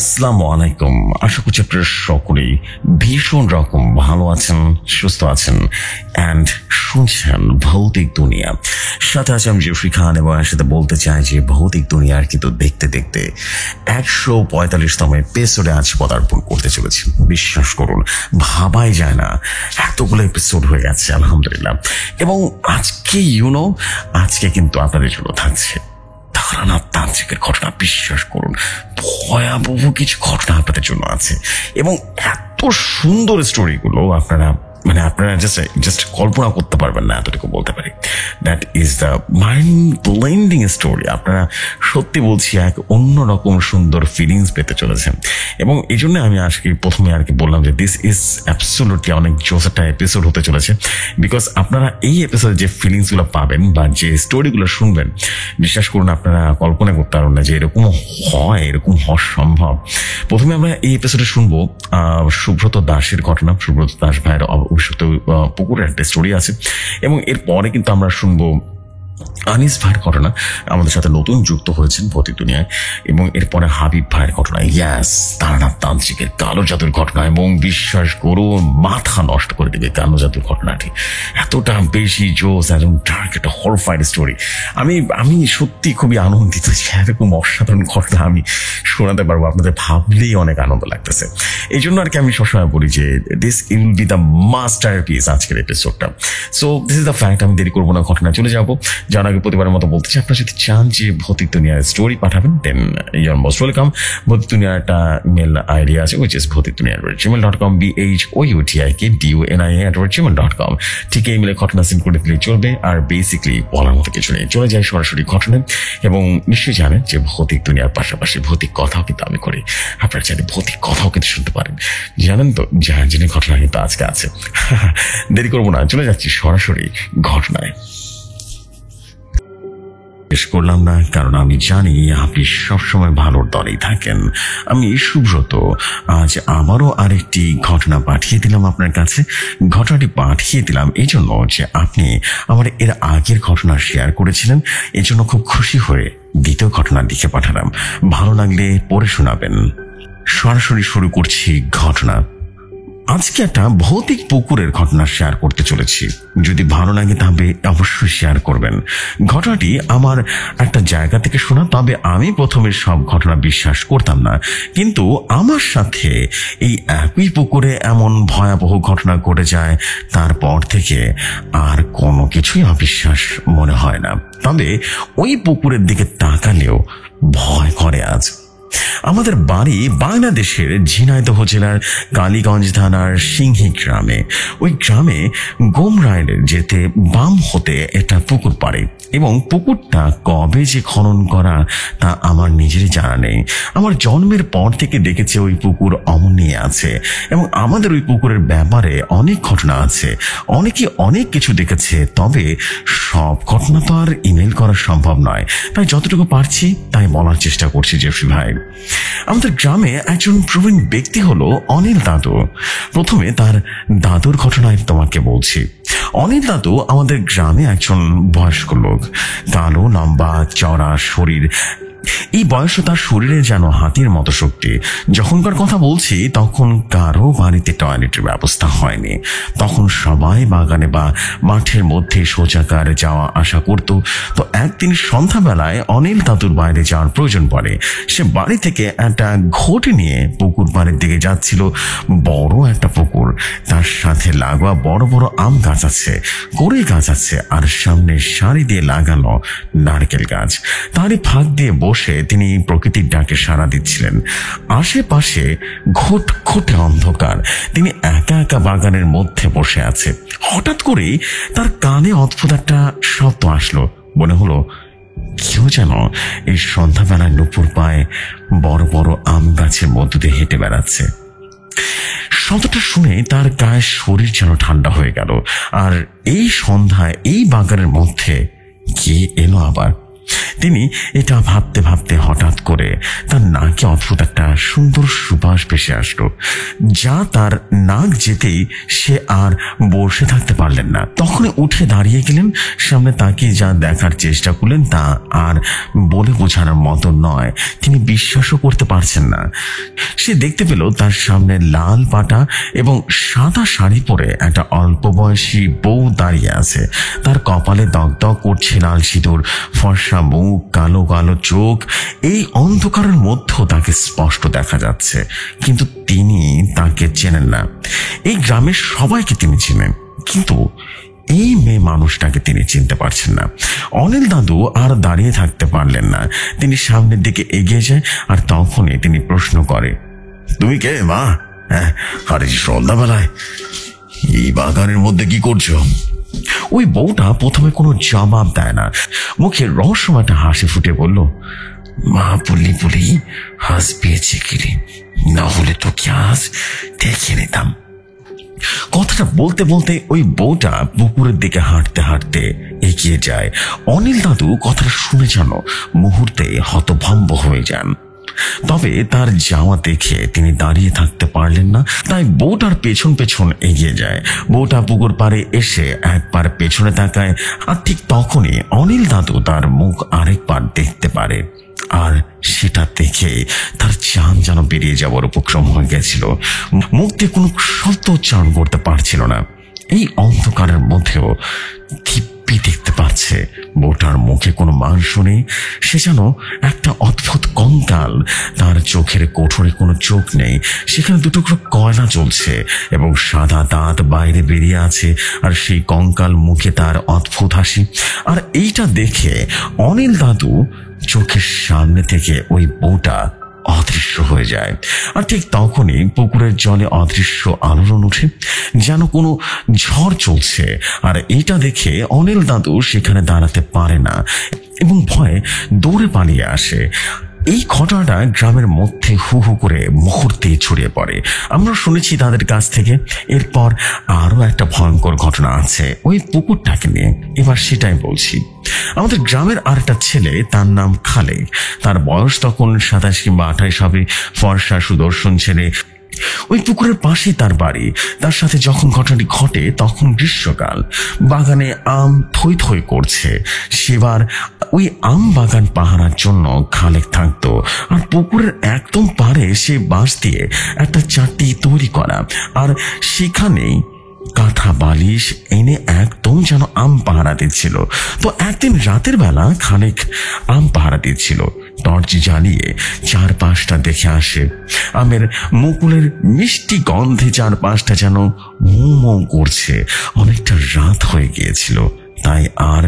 আসসালামু আলাইকুম। আশা করছি আপনারা সকলেই ভীষণ রকম ভালো আছেন, সুস্থ আছেন অ্যান্ড শুনছেন ভৌতিক দুনিয়া। সাথে আছে আমি জেফরি খান এবং এর সাথে বলতে চাই যে ভৌতিক দুনিয়ার কিন্তু দেখতে দেখতে 145তম এপিসোডে আজ পদার্পণ করতে চলেছি। বিশ্বাস করুন, ভাবাই যায় না এতগুলো এপিসোড হয়ে গেছে আলহামদুলিল্লাহ। এবং আজকে আজকে কিন্তু আপনাদের জন্য থাকছে ধারণা তান্ত্রিকের ঘটনা। বিশ্বাস করুন, ভয়াবহ কিছু ঘটনা আপনাদের জন্য আছে এবং এত সুন্দর স্টোরিগুলো আপনারা জাস্ট কল্পনা করতে পারবেন না, এতটুকু বলতে পারি। That is the mind blending story. আপনারা সত্যি বলছি এক অন্যরকম সুন্দর ফিলিংস পেতে চলেছেন এবং এই জন্য আমি আজকে প্রথমে বললাম যে দিস ইজ অ্যাবসোলুটলি অনেক জোস একটা এপিসোড হতে চলেছে। বিকজ আপনারা এই এপিসোডে যে ফিলিংসগুলো পাবেন বা যে স্টোরিগুলো শুনবেন, বিশ্বাস করুন আপনারা কল্পনা করতে পারবেন না যে এরকম হওয়া সম্ভব। প্রথমে আমরা এই এপিসোডে শুনবো সুব্রত দাসের ঘটনা। সুব্রত দাস ভাইয়ের অভিষিক্ত পুকুরের একটা স্টোরি আছে এবং এরপরে কিন্তু আমরা শুনবো আনিস ভাইয়ের ঘটনা। আমাদের সাথে নতুন যুক্ত হয়েছেন ভৌতিক দুনিয়ায়। এবং এরপরে হাবিব ভাইয়ের ঘটনা, ইয়াস তারানাথ তান্ত্রিকের কালো জাদুর ঘটনা। এবং বিশ্বাস করুন মাথা নষ্ট করে দিবে কালো জাদুর ঘটনাটি, এতটা বেশি জোস এবং ডার্ক একটা হরফাইড স্টোরি। আমি সত্যি খুবই আনন্দিত যে এরকম অসাধারণ ঘটনা আমি শোনাতে পারবো, আপনাদের ভাবলেই অনেক আনন্দ লাগতেছে। এই জন্য আমি সবসময় বলি যে this will be the master piece আজকের এপিসোডটা। So this is the fact. আমি দেরি করবো না, ঘটনা চলে যাবো। যার আগে প্রতিবারের মতো বলতে চাই, আপনারা যদি চান যে ভৌতিক দুনিয়ার স্টোরি পাঠাবেন then you are most welcome. ভৌতিক দুনিয়ার একটা ইমেল আইডি আছে which is bhotikdunia@gmail.com bhotikdunia@gmail.com। ঠিক এই ইমেলে ঘটনা সেন্ড করে দিলে চলবে। আর বেসিক্যালি বলার মতো কিছু নেই, চলে যায় সরাসরি ঘটনা। এবং নিশ্চয়ই জানেন যে ভৌতিক দুনিয়ার পাশাপাশি ভৌতিক কথাও কিন্তু আমি করি। আপনারা চাইলে ভৌতিক কথাও কিন্তু শুনতে পারেন, জানেন তো। যার জন্য ঘটনা কিন্তু আজকে আছে। দেরি করবো না, চলে যাচ্ছি সরাসরি ঘটনায়। করলাম না কারণ আমি জানি আপনি সবসময় ভালোর দলেই থাকেন। আমি সুব্রত আজ আবারও আরেকটি ঘটনা পাঠিয়ে দিলাম আপনার কাছে। ঘটনাটি পাঠিয়ে দিলাম এই জন্য যে আপনি আমার এর আগের ঘটনা শেয়ার করেছিলেন, এই জন্য খুব খুশি হয়ে দ্বিতীয় ঘটনা লিখে পাঠালাম। ভালো লাগলে পড়ে শোনাবেন। সরাসরি শুরু করছি ঘটনা। আজকে একটা ভৌতিক পুকুরের ঘটনা শেয়ার করতে চলেছি। যদি ভালো লাগে তবে অবশ্যই শেয়ার করবেন। ঘটনাটি আমার একটা জায়গা থেকে শোনা, তবে আমি প্রথমে সব ঘটনা বিশ্বাস করতাম না, কিন্তু আমার সাথে এই একই পুকুরে এমন ভয়াবহ ঘটনা ঘটে যায় তারপর থেকে আর কোনো কিছুই অবিশ্বাস মনে হয় না। তবে ওই পুকুরের দিকে তাকালেও ভয় করে আজ। আমাদের বাড়ি বাংলাদেশের ঝিনাইদহ জেলার কালীগঞ্জ থানার সিংহি গ্রামে। ওই গ্রামে গোমরাইলের যেতে বাম হতে একটা পুকুর পাড়ে এবং পুকুরটা কবে যে খনন করা তা আমার নিজেরই জানা নেই। আমার জন্মের পর থেকে দেখেছি ওই পুকুর অমন নিয়ে আছে এবং আমাদের ওই পুকুরের ব্যাপারে অনেক ঘটনা আছে, অনেকে অনেক কিছু দেখেছে। তবে সব ঘটনা তো আর ইমেল করা সম্ভব নয়, তাই যতটুকু পারছি তাই বলার চেষ্টা করছি জেফরি ভাই। আমাদের গ্রামে একজন প্রবীণ ব্যক্তি হলো অনিল দাদু। প্রথমে তার দাদুর ঘটনায় তোমাকে বলছি। অনিল দাদু আমাদের গ্রামে একজন বয়স্ক লোক, কালো লম্বা চড়া শরীর। এই বয়সে তার শরীরে যেন হাতির মতো শক্তি। যখনকার কথা বলছি তখন কারো বাড়িতে টয়লেটের ব্যবস্থা হয়নি। তখন সবাই বাগানে বা মাঠের মধ্যে শৌচাগার যাওয়া আসা করত। তো একদিন সন্ধ্যাবেলায় অনিল দাদুর বাইরে যাওয়ার প্রয়োজন পড়ে। সে বাড়ি থেকে একটা ঘটি নিয়ে পুকুর পাড়ের দিকে যাচ্ছিল। বড় একটা পুকুর, তার সাথে লাগোয়া বড় বড় আম গাছ আছে, কড়ই গাছ আছে, আর সামনে সারি দিয়ে লাগানো নারকেল গাছ। তারই ফাঁক দিয়ে বসে তিনি প্রকৃতির ডাকে সাড়া দিচ্ছিলেন। আশেপাশে ঘুটঘুটে অন্ধকার। তিনি একা একা বাগানের মধ্যে বসে আছে। হঠাৎ করেই তার কানে অদ্ভুত একটা শব্দ আসলো। মনে হলো কেউ যেন এই সন্ধ্যাবেলায় নুপুর পায়ে বড় বড় আম গাছের মধ্য দিয়ে হেঁটে বেড়াচ্ছে। শব্দটা শুনে তার গায়ের শরীর যেন ঠান্ডা হয়ে গেল। আর এই সন্ধ্যায় এই বাগানের মধ্যে কে এলো আবার? তিনি এটা ভাবতে ভাবতে হঠাৎ করে তার নাকে অদ্ভুত একটা সুন্দর সুবাস ভেসে আসলো, যা তার নাক যেতেই সে আর বসে থাকতে পারলেন না। তখনই উঠে দাঁড়িয়ে গেলেন, সামনে তাকিয়ে যা দেখার চেষ্টা করলেন তা আর বলে বোঝানোর মতো নয়। তিনি বিশ্বাসও করতে পারছেন না। সে দেখতে পেল তার সামনে লাল পাটা এবং সাদা শাড়ি পরে একটা অল্প বয়সী বউ দাঁড়িয়ে আছে। তার কপালে দগদগ করছে লাল সিঁদুর, ফর্সা মুখ, কালো কালো চোখ। এই অন্ধকারের মধ্যেও তাকে স্পষ্ট দেখা যাচ্ছে, কিন্তু তিনি তাকে চেনেন না। এই গ্রামের সবাইকে তিনি চেনেন, কিন্তু এই মেয়ে মানুষটাকে তিনি চিনতে পারছেন না। অনিল দাদু আর দাঁড়িয়ে থাকতে পারলেন না। তিনি সামনের দিকে এগিয়ে যায় আর তখনই তিনি প্রশ্ন করে, তুমি কে মা? হ্যাঁ, আরে সন্ধ্যাবেলায় এই বাগানের মধ্যে কি করছো? ওই বউটা প্রথমে কোনো জবাব দেয় না, মুখে রহস্যময় একটা হাসি ফুটে বলল, মা বললি বলি হাঁস পেয়েছে কিরে, না হলে তো কি হাঁস দেখে নিতাম। কথাটা বলতে বলতে ওই বউটা পুকুরের দিকে হাঁটতে হাঁটতে এগিয়ে যায়। অনিল দাদু কথাটা শুনে যেন মুহূর্তে হতভম্ব হয়ে যান। তবে তার যাওয়া দেখে তিনি দাঁড়িয়ে থাকতে পারলেন না, তাই বউটার পেছন পেছন এগিয়ে যায়। বউটা পুকুর পাড়ে এসে একবার পেছনে তাকায়, আর ঠিক তখনই অনিল দাদু তার মুখ আরেকবার দেখতে পারে, আর সেটা দেখে তার জান যেন বেরিয়ে যাওয়ার উপক্রম হয়ে গেছিল। মুখ দিয়ে কোনো শব্দ উচ্চারণ করতে পারছিল না। এই অন্ধকারের মধ্যেও দিব্যি দেখতে পাচ্ছে বউটার মুখে কোনো মাংস নেই, সে যেন একটা অদ্ভুত কঙ্কাল। তার চোখের কোঠরে কোনো চোখ নেই, সেখানে দুটো কয়লা জ্বলছে এবং সাদা দাঁত বাইরে বেরিয়ে আছে, আর সেই কঙ্কাল মুখে তার অদ্ভুত হাসি। আর এইটা দেখে অনিল দাদু চোখের সামনে থেকে ওই বউটা অদৃশ্য হয়ে যায়। আর ঠিক তখনই পুকুরের জলে অদৃশ্য আলোড়ন উঠে, যেন কোনো ঝড় চলছে। আর এটা দেখে অনিল দাদু সেখানে দাঁড়াতে পারে না এবং ভয়ে দৌড়ে পালিয়ে আসে। এই ঘটনাটা গ্রামের মধ্যে হু হু করে মুহূর্তে ছড়িয়ে পড়ে। আমরা শুনেছি তাদের কাছ থেকে। এরপর আরো একটা ভয়ঙ্কর ঘটনা আছে ওই পুকুরটাকে নিয়ে, এবার সেটাই বলছি। আমাদের গ্রামের আর একটা ছেলে, তার নাম খালেক। তার বয়স তখন 27 কিংবা 28 হবে। ফর্সা সুদর্শন ছেলে। ওই পুকুরের পাশেই তার বাড়ি। তার সাথে যখন ঘটনাটি ঘটে তখন গ্রীষ্মকাল, বাগানে আম থই থই করছে। সেবার ওই আম বাগান পাহারার জন্য খালেক থাকতো, আর পুকুরের একদম পাড়ে সে বাঁশ দিয়ে একটা চাটি তৈরি করা, আর সেখানেই কাঁথা বালিশ এনে একদম যেন আম পাহারা দিচ্ছিল। তো একদিন রাতের বেলা খালেক আম পাহারা দিচ্ছিল, টর্চ জ্বালিয়ে চারপাশটা দেখে আসে। আমের মুকুলের মিষ্টি গন্ধে চারপাশটা যেন মৌ মৌ করছে। অনেকটা রাত হয়ে গিয়েছিল, তাই আর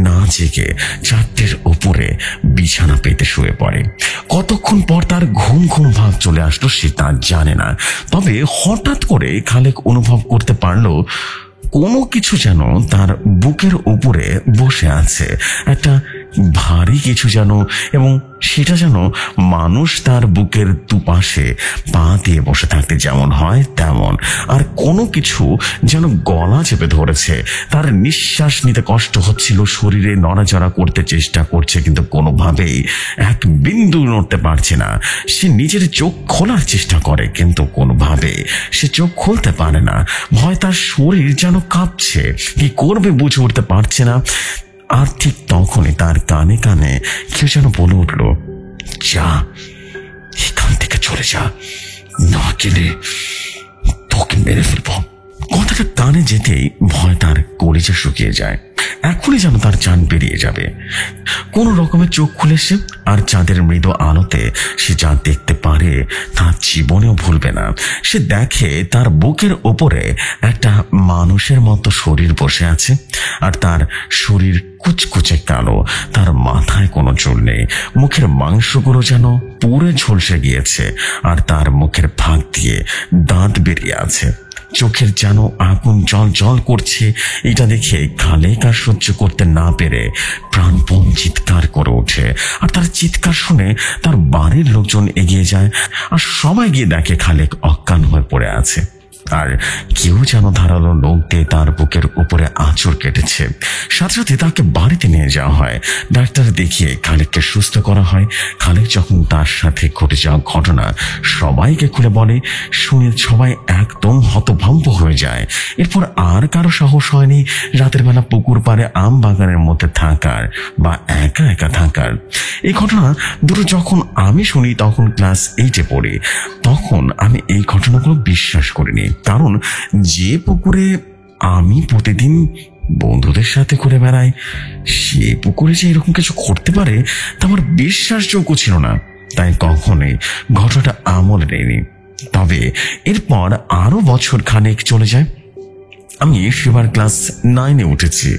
না জেগে চারটের উপরে বিছানা পেতে শুয়ে পড়ে। কতক্ষণ পর তার ঘুম ঘুম ভাব চলে আসলো সে তা জানে না। তবে হঠাৎ করে খালেক অনুভব করতে পারলো কোনো কিছু যেন তার বুকের উপরে বসে আছে, একটা ভারী কিছু যেন, এবং সেটা যেন মানুষ তার বুকের দুপাশে পা দিয়ে বসে থাকতে যেমন হয় তেমন। আর কোনো কিছু যেন গলা চেপে ধরেছে। তার নিঃশ্বাস নিতে কষ্ট হচ্ছিল, শরীরে নড়াচড়া করতে চেষ্টা করছে, কিন্তু কোনোভাবেই এক বিন্দু নড়তে পারছে না। সে নিজের চোখ খোলার চেষ্টা করে, কিন্তু কোনোভাবে সে চোখ খুলতে পারে না। ভয় তার শরীর যেন কাঁপছে, কি করবে বুঝে উঠতে পারছে না। আর ঠিক তখনই তার কানে কানে কেউ যেন বলে উঠল, যা, এখান থেকে চলে যা, না গেলে তোকে মেরে ফেলবো। কথাটা কানে যেতেই ভয় তার কলিজা শুকিয়ে যায়। এখনই যেন তার জান বেরিয়ে যাবে। কোন রকমের চোখ খুলে সে, আর চাঁদের মৃদু আলোতে সে যা দেখতে পারে তা জীবনেও ভুলবে না। সে দেখে তার বুকের ওপরে একটা মানুষের মতো শরীর বসে আছে, আর তার শরীর কুচকুচে কালো। তার মাথায় কোনো চুল নেই, মুখের মাংসগুলো যেন পুরো ঝলসে গিয়েছে, আর তার মুখের ফাঁক দিয়ে দাঁত বেরিয়ে আছে। চোখের যেন আগুন জল জল করছে। এটা দেখে খালেক আর সহ্য করতে না পেরে প্রাণপণ চিৎকার করে ওঠে। আর তার চিৎকার শুনে তার বাড়ির লোকজন এগিয়ে যায়, আর সবাই গিয়ে দেখে খালেক অজ্ঞান হয়ে পড়ে আছে। আর কেউ যেন ধারালো নখ দিয়ে তার বুকের উপরে আঁচড় কেটেছে। সাথে সাথে তাকে বাড়িতে নিয়ে যাওয়া হয়, ডাক্তার দেখিয়ে খালেককে সুস্থ করা হয়। খালেক যখন তার সাথে ঘটে যাওয়া ঘটনা সবাইকে খুলে বলে, শুনে সবাই একদম হতভম্ব হয়ে যায়। এরপর আর কারো সাহস হয়নি রাতের বেলা পুকুর পাড়ে আম বাগানের মধ্যে থাকার বা একা একা থাকার। এই ঘটনা দুটো যখন আমি শুনি তখন ক্লাস 8-এ পড়ি। তখন আমি এই ঘটনাগুলো বিশ্বাস করিনি, কারণ যে পুকুরে আমি প্রতিদিন বন্ধুদের সাথে ঘুরে বেড়াই সে পুকুরে যে এরকম কিছু করতে পারে তা আমার বিশ্বাসযোগ্য ছিল না। তাই কখনোই ঘটনাটা আমলে নেয়নি। তবে এরপর আরো বছর খানেক চলে যায়। আমি সেবার ক্লাস 9-এ উঠেছি।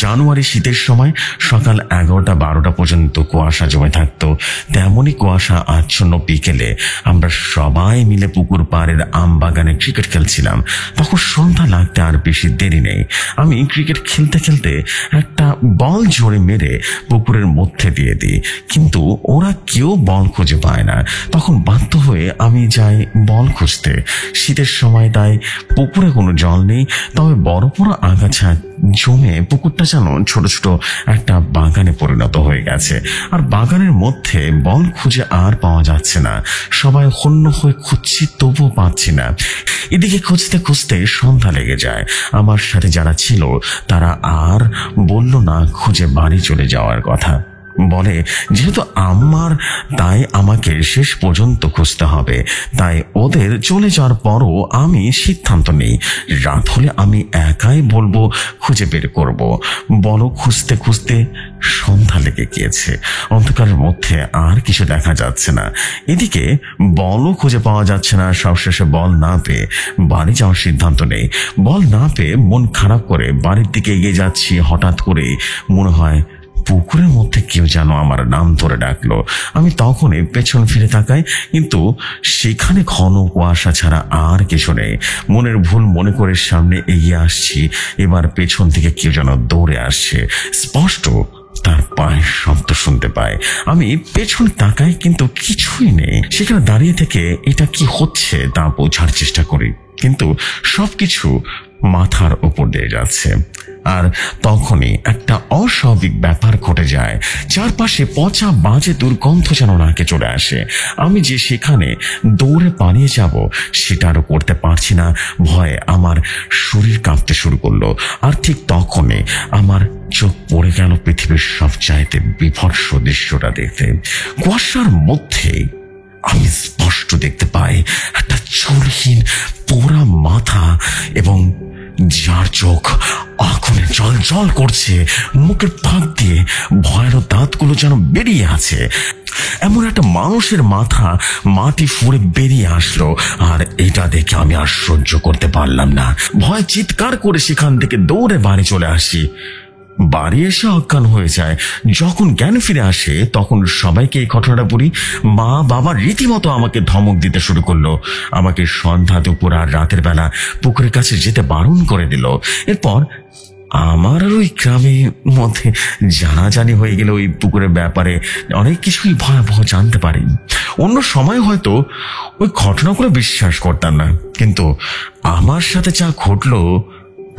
জানুয়ারি শীতের সময় সকাল 11টা-12টা পর্যন্ত কুয়াশা জমে থাকতো। তেমনই কুয়াশা আচ্ছন্ন বিকেলে আমরা সবাই মিলে পুকুর পাড়ের আম বাগানে ক্রিকেট খেলছিলাম। তখন সন্ধ্যা লাগতে আর বেশি দেরি নেই। আমি ক্রিকেট খেলতে খেলতে একটা বল জোরে মেরে পুকুরের মধ্যে দিয়ে দিই, কিন্তু ওরা কেউ বল খুঁজে পায় না। তখন বাধ্য হয়ে আমি যাই বল খুঁজতে। শীতের সময় তাই পুকুরে কোনো জল নেই, তবে বড় বড় আগাছা জমে পুকুরটা যেন ছোট ছোট একটা বাগানে পরিণত হয়ে গেছে। আর বাগানের মধ্যে বল খুঁজে আর পাওয়া যাচ্ছে না। সবাই হন্য হয়ে খুঁজছি, তবুও পাচ্ছি না। এদিকে খুঁজতে খুঁজতে সন্ধ্যা লেগে যায়। আমার সাথে যারা ছিল তারা আর বলল না খুঁজে বাড়ি চলে যাওয়ার কথা। বলে যেহেতু আমার তাই আমাকে শেষ পর্যন্ত খুঁজতে হবে। তাই ওদের চলে যাওয়ার পরও আমি সিদ্ধান্ত নেই রাত হলে আমি একাই বলবো খুঁজে বের করব। বলো খুঁজতে খুঁজতে সন্ধ্যা লেগে গিয়েছে। অন্ধকারের মধ্যে আর কিছু দেখা যাচ্ছে না। এদিকে বলও খুঁজে পাওয়া যাচ্ছে না। সবশেষে বল না পেয়ে বাড়ি যাওয়ার সিদ্ধান্ত নেই। বল না পেয়ে মন খারাপ করে বাড়ির দিকে এগিয়ে যাচ্ছি। হঠাৎ করে মনে হয় পুকুরের মধ্যে কেউ যেন আমার নাম ধরে ডাকলো। আমি তখনই পেছন ফিরে তাকাই, কিন্তু সেখানে ঘন কুয়াশা ছাড়া আর কিছু নেই। মনের ভুল মনে করে সামনে এগিয়ে আসছি। এবার পেছন থেকে কেউ যেন দৌড়ে আসছে। স্পষ্ট তার পায়ের শব্দ শুনতে পাই। আমি পেছন তাকাই, কিন্তু কিছুই নেই। সেখানে দাঁড়িয়ে থেকে এটা কি হচ্ছে তা বোঝার চেষ্টা করি, কিন্তু সবকিছু মাথার উপর দিয়ে যাচ্ছে। আর তখনই একটা অস্বাভাবিক ব্যাপার ঘটে যায়। চারপাশে পচা বাজে দুর্গন্ধ যেন নাকে চলে আসে। আমি যে সেখানে দৌড়ে পালিয়ে যাব সেটারও করতে পারছি না। ভয়ে আমার শরীর কাঁপতে শুরু করলো। আর ঠিক তখনই আমার চোখ পড়ে গেল পৃথিবীর সবচাইতে বিভৎস দৃশ্যটা দেখতে। কুয়াশার মধ্যে আমি স্পষ্ট দেখতে পাই একটা চুলহীন পোড়া মাথা, এবং যার চোখ আগুনে জল জল করছে। মুখের ফাঁক দিয়ে ভয়ানক দাঁতগুলো যেন বেরিয়ে আছে। এমন একটা মানুষের মাথা মাটি ফুঁড়ে বেরিয়ে আসলো। আর এটা দেখে আমি আর সহ্য করতে পারলাম না। ভয় চিৎকার করে সেখান থেকে দৌড়ে বাড়ি চলে আসি। বাড়ি এসে অজ্ঞান হয়ে যায়। যখন জ্ঞান ফিরে আসে তখন সবাইকে এই ঘটনাটা বলি। মা বাবা রীতিমতো আমাকে ধমক দিতে শুরু করলো। আমাকে সন্ধ্যা দুপুর আর রাতের বেলা পুকুরের কাছে যেতে বারণ করে দিল। এরপর আমার আর ওই গ্রামের মধ্যে জানাজানি হয়ে গেল। ওই পুকুরের ব্যাপারে অনেক কিছুই ভয়াবহ জানতে পারি। অন্য সময় হয়তো ওই ঘটনাগুলো বিশ্বাস করতাম না, কিন্তু আমার সাথে যা ঘটলো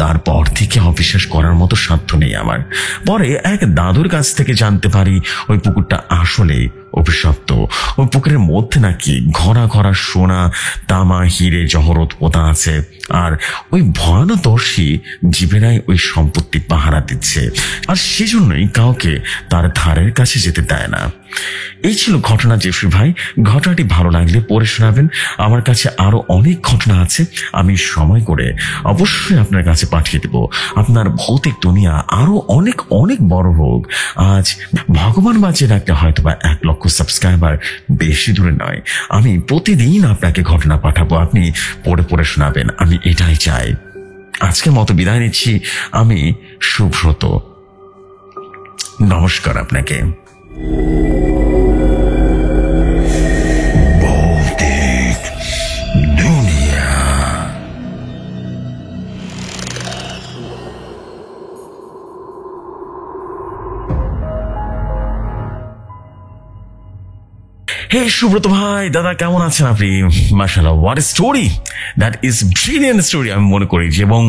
তারপর থেকে অবিশ্বাস করার মতো সাধ্য নেই আমার। পরে এক দাদুর কাছ থেকে জানতে পারি ওই পুকুরটা আসলে অভিশপ্ত। ওই পুকুরের মধ্যে নাকি ঘরা ঘরা সোনা, তামা, হিরে জহরত পোতা আছে। আর ওই ভয়ানদর্শী জীবেরাই ওই সম্পত্তি পাহারা দিচ্ছে। আর সেজন্যই কাউকে তার ধারের কাছে যেতে দেয় না। এই ছিল ঘটনা জেফরি ভাই। ঘটনাটি ভালো লাগলে পড়ে শোনাবেন। আমার কাছে আরো অনেক ঘটনা আছে, আমি সময় করে অবশ্যই আপনার কাছে পাঠিয়ে দেব। আপনার ভৌতিক দুনিয়া আরো অনেক অনেক বড় হোক। আজ ভগবান বাঁচিয়ে রাখতে হয়তো বা 1 লক্ষ সাবস্ক্রাইবার বেশি দূরে নয়। আমি প্রতিদিন আপনাকে ঘটনা পাঠাবো, আপনি পড়ে পড়ে শোনাবেন। আমি এটাই চাই। আজকের মতো বিদায় নিচ্ছি। আমি সুব্রত। নমস্কার আপনাকে। হে সুব্রত ভাই, দাদা কেমন আছেন আপনি? মাশাআল্লাহ, what a story, that is brilliant story আমি মনে করি যে, এবং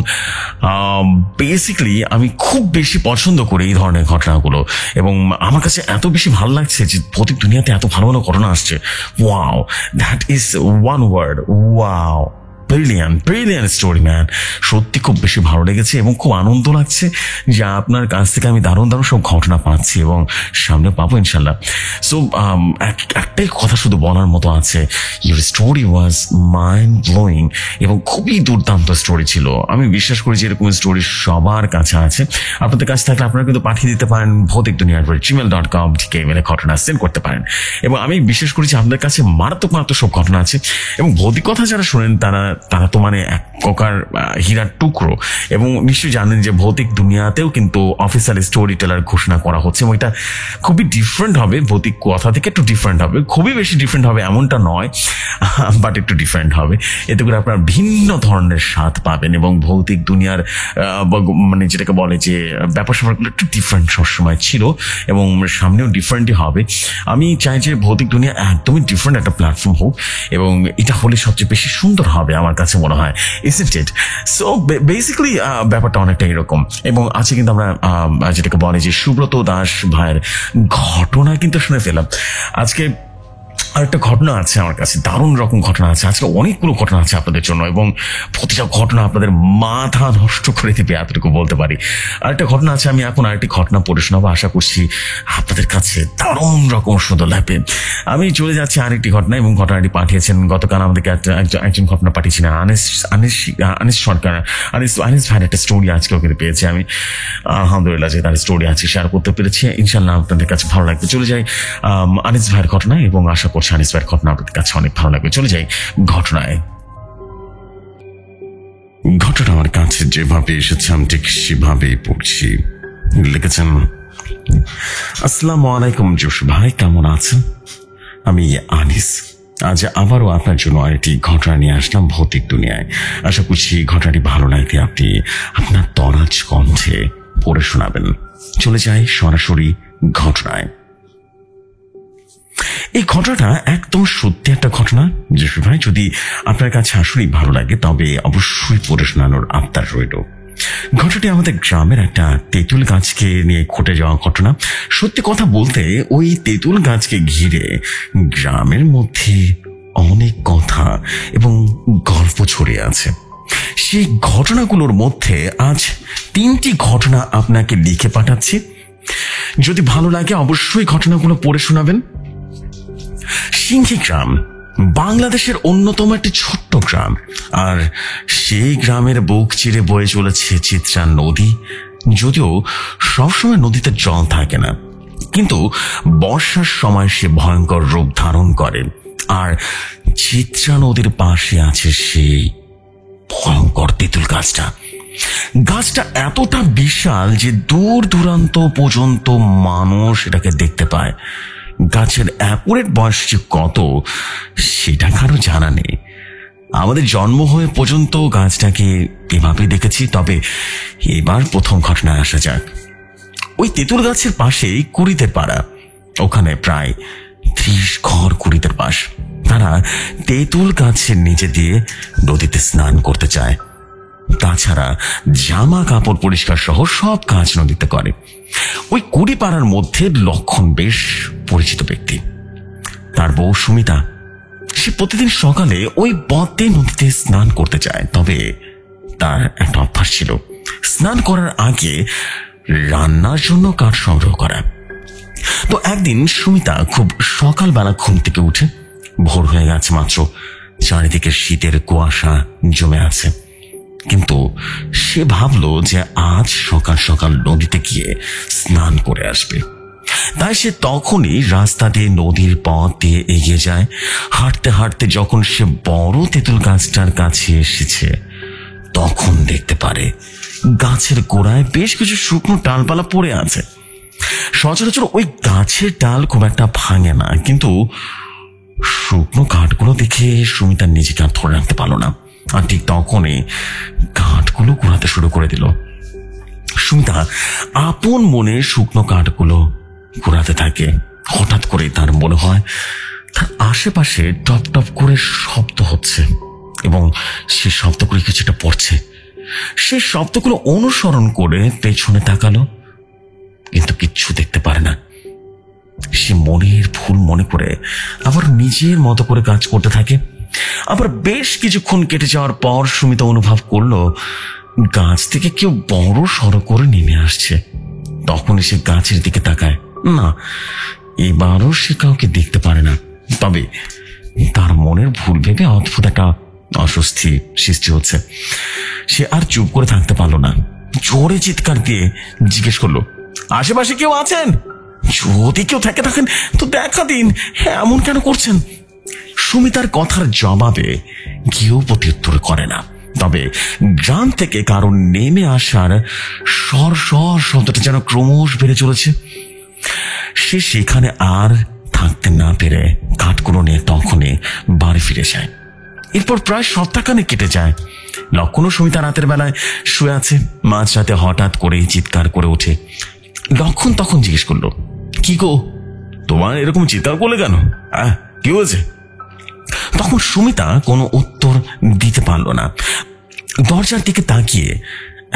বেসিক্যালি আমি খুব বেশি পছন্দ করি এই ধরনের ঘটনাগুলো, এবং আমার কাছে এত বেশি ভালো লাগছে যে ভৌতিক দুনিয়াতে এত ভালো ভালো ঘটনা আসছে। Wow, that is one word, wow, brilliant story man. সত্যি খুব বেশি ভালো লেগেছে এবং খুব আনন্দ লাগছে যে আপনার কাছ থেকে আমি দারুণ দারুণ সব ঘটনা পাচ্ছি এবং সামনে পাবো ইনশাল্লাহ। সো একটাই কথা শুধু বলার মতো আছে, your story was mind blowing এবং খুবই দুর্দান্ত স্টোরি ছিল। আমি বিশ্বাস করি যে এরকম স্টোরি সবার কাছে আছে। আপনাদের কাছে থাকলে আপনারা কিন্তু পাঠিয়ে দিতে পারেন ভৌতিক দুনিয়ার gmail.com থেকে ইমেলে ঘটনা সেন্ড করতে পারেন। এবং আমি বিশ্বাস করি যে আপনাদের কাছে মারাত্মক সব ঘটনা আছে, এবং ভৌতিক কথা যারা শোনেন তারা তো মানে এক প্রকার হীরার টুকরো। এবং নিশ্চয়ই জানেন যে ভৌতিক দুনিয়াতেও কিন্তু অফিসিয়াল স্টোরি টেলার ঘোষণা করা হচ্ছে, এবং এটা খুবই ডিফারেন্ট হবে, ভৌতিক কথা থেকে একটু ডিফারেন্ট হবে, খুবই বেশি ডিফারেন্ট হবে এমনটা নয়, বাট একটু ডিফারেন্ট হবে। এতে করে আপনার ভিন্ন ধরনের স্বাদ পাবেন, এবং ভৌতিক দুনিয়ার মানে যেটাকে বলে যে ব্যাপার স্যাপারগুলো একটু ডিফারেন্ট সবসময় ছিল এবং সামনেও ডিফারেন্টই হবে। আমি চাই যে ভৌতিক দুনিয়া একদমই ডিফারেন্ট একটা প্ল্যাটফর্ম হোক, এবং এটা হলে সবচেয়ে বেশি সুন্দর হবে আমার কাছে মনে হয়, isn't it? So basically ব্যাপারটা অনেকটা এরকম। এবং আছে কিন্তু আমরা যেটাকে বলে যে সুব্রত দাস ভাইয়ের ঘটনা কিন্তু শুনে ফেলাম। আজকে আরেকটা ঘটনা আছে আমার কাছে, দারুণ রকম ঘটনা আছে আজকে, অনেকগুলো ঘটনা আছে আপনাদের জন্য, এবং প্রতিটা ঘটনা আপনাদের মাথা নষ্ট করে দিবে, এতটুকু বলতে পারি। আরেকটা ঘটনা আছে, আমি এখন আরেকটি ঘটনা পড়ে শোনাবো, আশা করছি আপনাদের কাছে দারুণ রকম সুন্দর লাগবে। আমি চলে যাচ্ছি আরেকটি ঘটনা, এবং ঘটনাটি পাঠিয়েছেন গতকাল আমাদেরকে একজন ঘটনা পাঠিয়েছিলেন আনিস সরকার। আনিস ভাইয়ের একটা স্টোরি আজকে ওকে পেয়েছি আমি, আলহামদুলিল্লাহ যে তার স্টোরি আছে শেয়ার করতে পেরেছি, ইনশাল্লাহ আপনাদের কাছে ভালো লাগবে। চলে যাই আনিস ভাইয়ের ঘটনা, এবং আশা করছি আনিস ভাইয়ের ঘটনা আপনাদের কাছে অনেক ভালো লাগবে। চলে যাই ঘটনায়। ঘটনা আমার কাছে যেভাবে এসেছে আমি ঠিক সেভাবেই পড়ছি। লিখেছেন, আসসালামু আলাইকুম জোশ ভাই, কেমন আছেন? আমি আনিস, আজ আবারও আপনার জন্য আরেকটি ঘটনা নিয়ে আসলাম ভৌতিক দুনিয়ায়। আশা করছি ঘটনাটি ভালো লাগবে, আপনি আপনার দরাজ কণ্ঠে পড়ে শোনাবেন। চলে যাই সরাসরি ঘটনায়। এই ঘটনাটা একদম সত্যি একটা ঘটনা জোশ ভাই, যদি আপনার কাছে আসলেই ভালো লাগে তবে অবশ্যই পড়ে শোনানোর আবদার রইল। ঘটনাটি আমাদের গ্রামের একটা তেঁতুল গাছকে নিয়ে ঘটে যাওয়া ঘটনা। সত্যি কথা বলতে ওই তেঁতুল গাছকে ঘিরে গ্রামের মধ্যে অনেক কথা এবং গল্প ছড়িয়ে আছে। সেই ঘটনাগুলোর মধ্যে আজ 3টি ঘটনা আপনাকে লিখে পাঠাচ্ছি। যদি ভালো লাগে অবশ্যই ঘটনাগুলো পড়ে শোনাবেন। সিংহি গ্রাম বাংলাদেশের অন্যতম একটি ছোট্ট গ্রাম, আর সেই গ্রামের বুক চিরে বয়ে চলেছে চিত্রা নদী। যদিও সবসময় নদীতে জল থাকে না, কিন্তু বর্ষার সময় সে ভয়ঙ্কর রূপ ধারণ করে। আর চিত্রা নদীর পাশে আছে সেই ভয়ঙ্কর তেঁতুল গাছটা। গাছটা এতটা বিশাল যে দূর দূরান্ত পর্যন্ত মানুষ এটাকে দেখতে পায়। গাছের অ্যাকুরেট বয়স যে কত সেটা কারো জানা নেই। আমাদের জন্ম হয়ে পর্যন্ত গাছটাকে এভাবে দেখেছি। তবে এবার প্রথম ঘটনায় আসা যাক। ওই তেঁতুল গাছের পাশেই কুড়িদের পাড়া, ওখানে প্রায় 30 ঘর কুড়িদের বাস। তারা তেঁতুল গাছের নিচে দিয়ে নদীতে স্নান করতে চায়। তাছাড়া জামা কাপড় পরিষ্কার সহ সব কাজ নদীতে করে। ওই কুড়ি পাড়ার মধ্যে লক্ষণ বেশ পরিচিত ব্যক্তি, তার বউ সুমিতা। সে প্রতিদিন সকালে ওই পথে নদীতে স্নান করতে যায়। তবে তার একটা অভ্যাস ছিল, স্নান করার আগে রান্নার জন্য কাঠ সংগ্রহ করা। তো একদিন সুমিতা খুব সকালবেলা ঘুম থেকে উঠে, ভোর হয়ে গেছে মাত্র, চারিদিকে শীতের কুয়াশা জমে আছে, কিন্তু সে ভাবলো যে আজ সকাল সকাল নদীতে গিয়ে স্নান করে আসবে। তাই সে তখনই রাস্তা দিয়ে নদীর পথ দিয়ে এগিয়ে যায়। হাঁটতে হাঁটতে যখন সে বড় তেঁতুল গাছটার কাছে এসেছে, তখন দেখতে পারে গাছের গোড়ায় বেশ কিছু শুকনো ডালপালা পড়ে আছে। সচরাচর ওই গাছের ডাল খুব একটা ভাঙে না, কিন্তু শুকনো কাঠগুলো দেখে সুমিতা নিজেকে আর ধরে রাখতে পারল না, আর ঠিক তখনই কাঠগুলো কুড়াতে শুরু করে দিল। সুমিতা আপন মনে শুকনো কাঠগুলো কুড়াতে থাকে। হঠাৎ করে তার মনে হয় তার আশেপাশে টপ টপ করে শব্দ হচ্ছে এবং সে শব্দগুলো কিছুটা পড়ছে। সে শব্দগুলো অনুসরণ করে পেছনে তাকালো, কিন্তু কিচ্ছু দেখতে পারে না। সে মনের ভুল মনে করে আবার নিজের মতো করে কাজ করতে থাকে। আবার বেশ কিছুক্ষণ কেটে যাওয়ার পর সুমিতা অনুভব করলো গাছ থেকে কেউ বড় সড়ো করে নেমে আসছে। তখনই সে গাছের দিকে তাকায়। না, এবারও সে কাউকে দেখতে পারে না। তবে তার মনের ভুল ভেবে অদ্ভুত একটা অস্বস্তি সৃষ্টি হচ্ছে। সে আর চুপ করে থাকতে পারলো না, জোরে চিৎকার দিয়ে জিজ্ঞেস করলো, আশেপাশে কেউ আছেন? যদি কেউ থেকে থাকেন তো দেখা দিন, এমন কেন করছেন? সুমিতার কথার জবাবে কেউ প্রত্যুত্তর করে না। তবে গ্রাম থেকে কারো নেমে আসার স্বর স্বর শব্দটা যেন ক্রমশ বেড়ে চলেছে। সে সেখানে আর থাকতে না পেরে কাঠগুলো নিয়ে তখনই বাড়ি ফিরে যায়। এরপর প্রায় সপ্তাহখানেক কেটে যায়। লক্ষণ ও সুমিতা রাতের বেলায় শুয়ে আছে। মাঝরাতে হঠাৎ করেই চিৎকার করে ওঠে। লক্ষণ তখন জিজ্ঞেস করলো, কি গো, তোমার এরকম চিৎকার করলে কেন? কি হয়েছে? তখন সুমিতা কোনো উত্তর দিতে পারল না। দরজার দিকে তাকিয়ে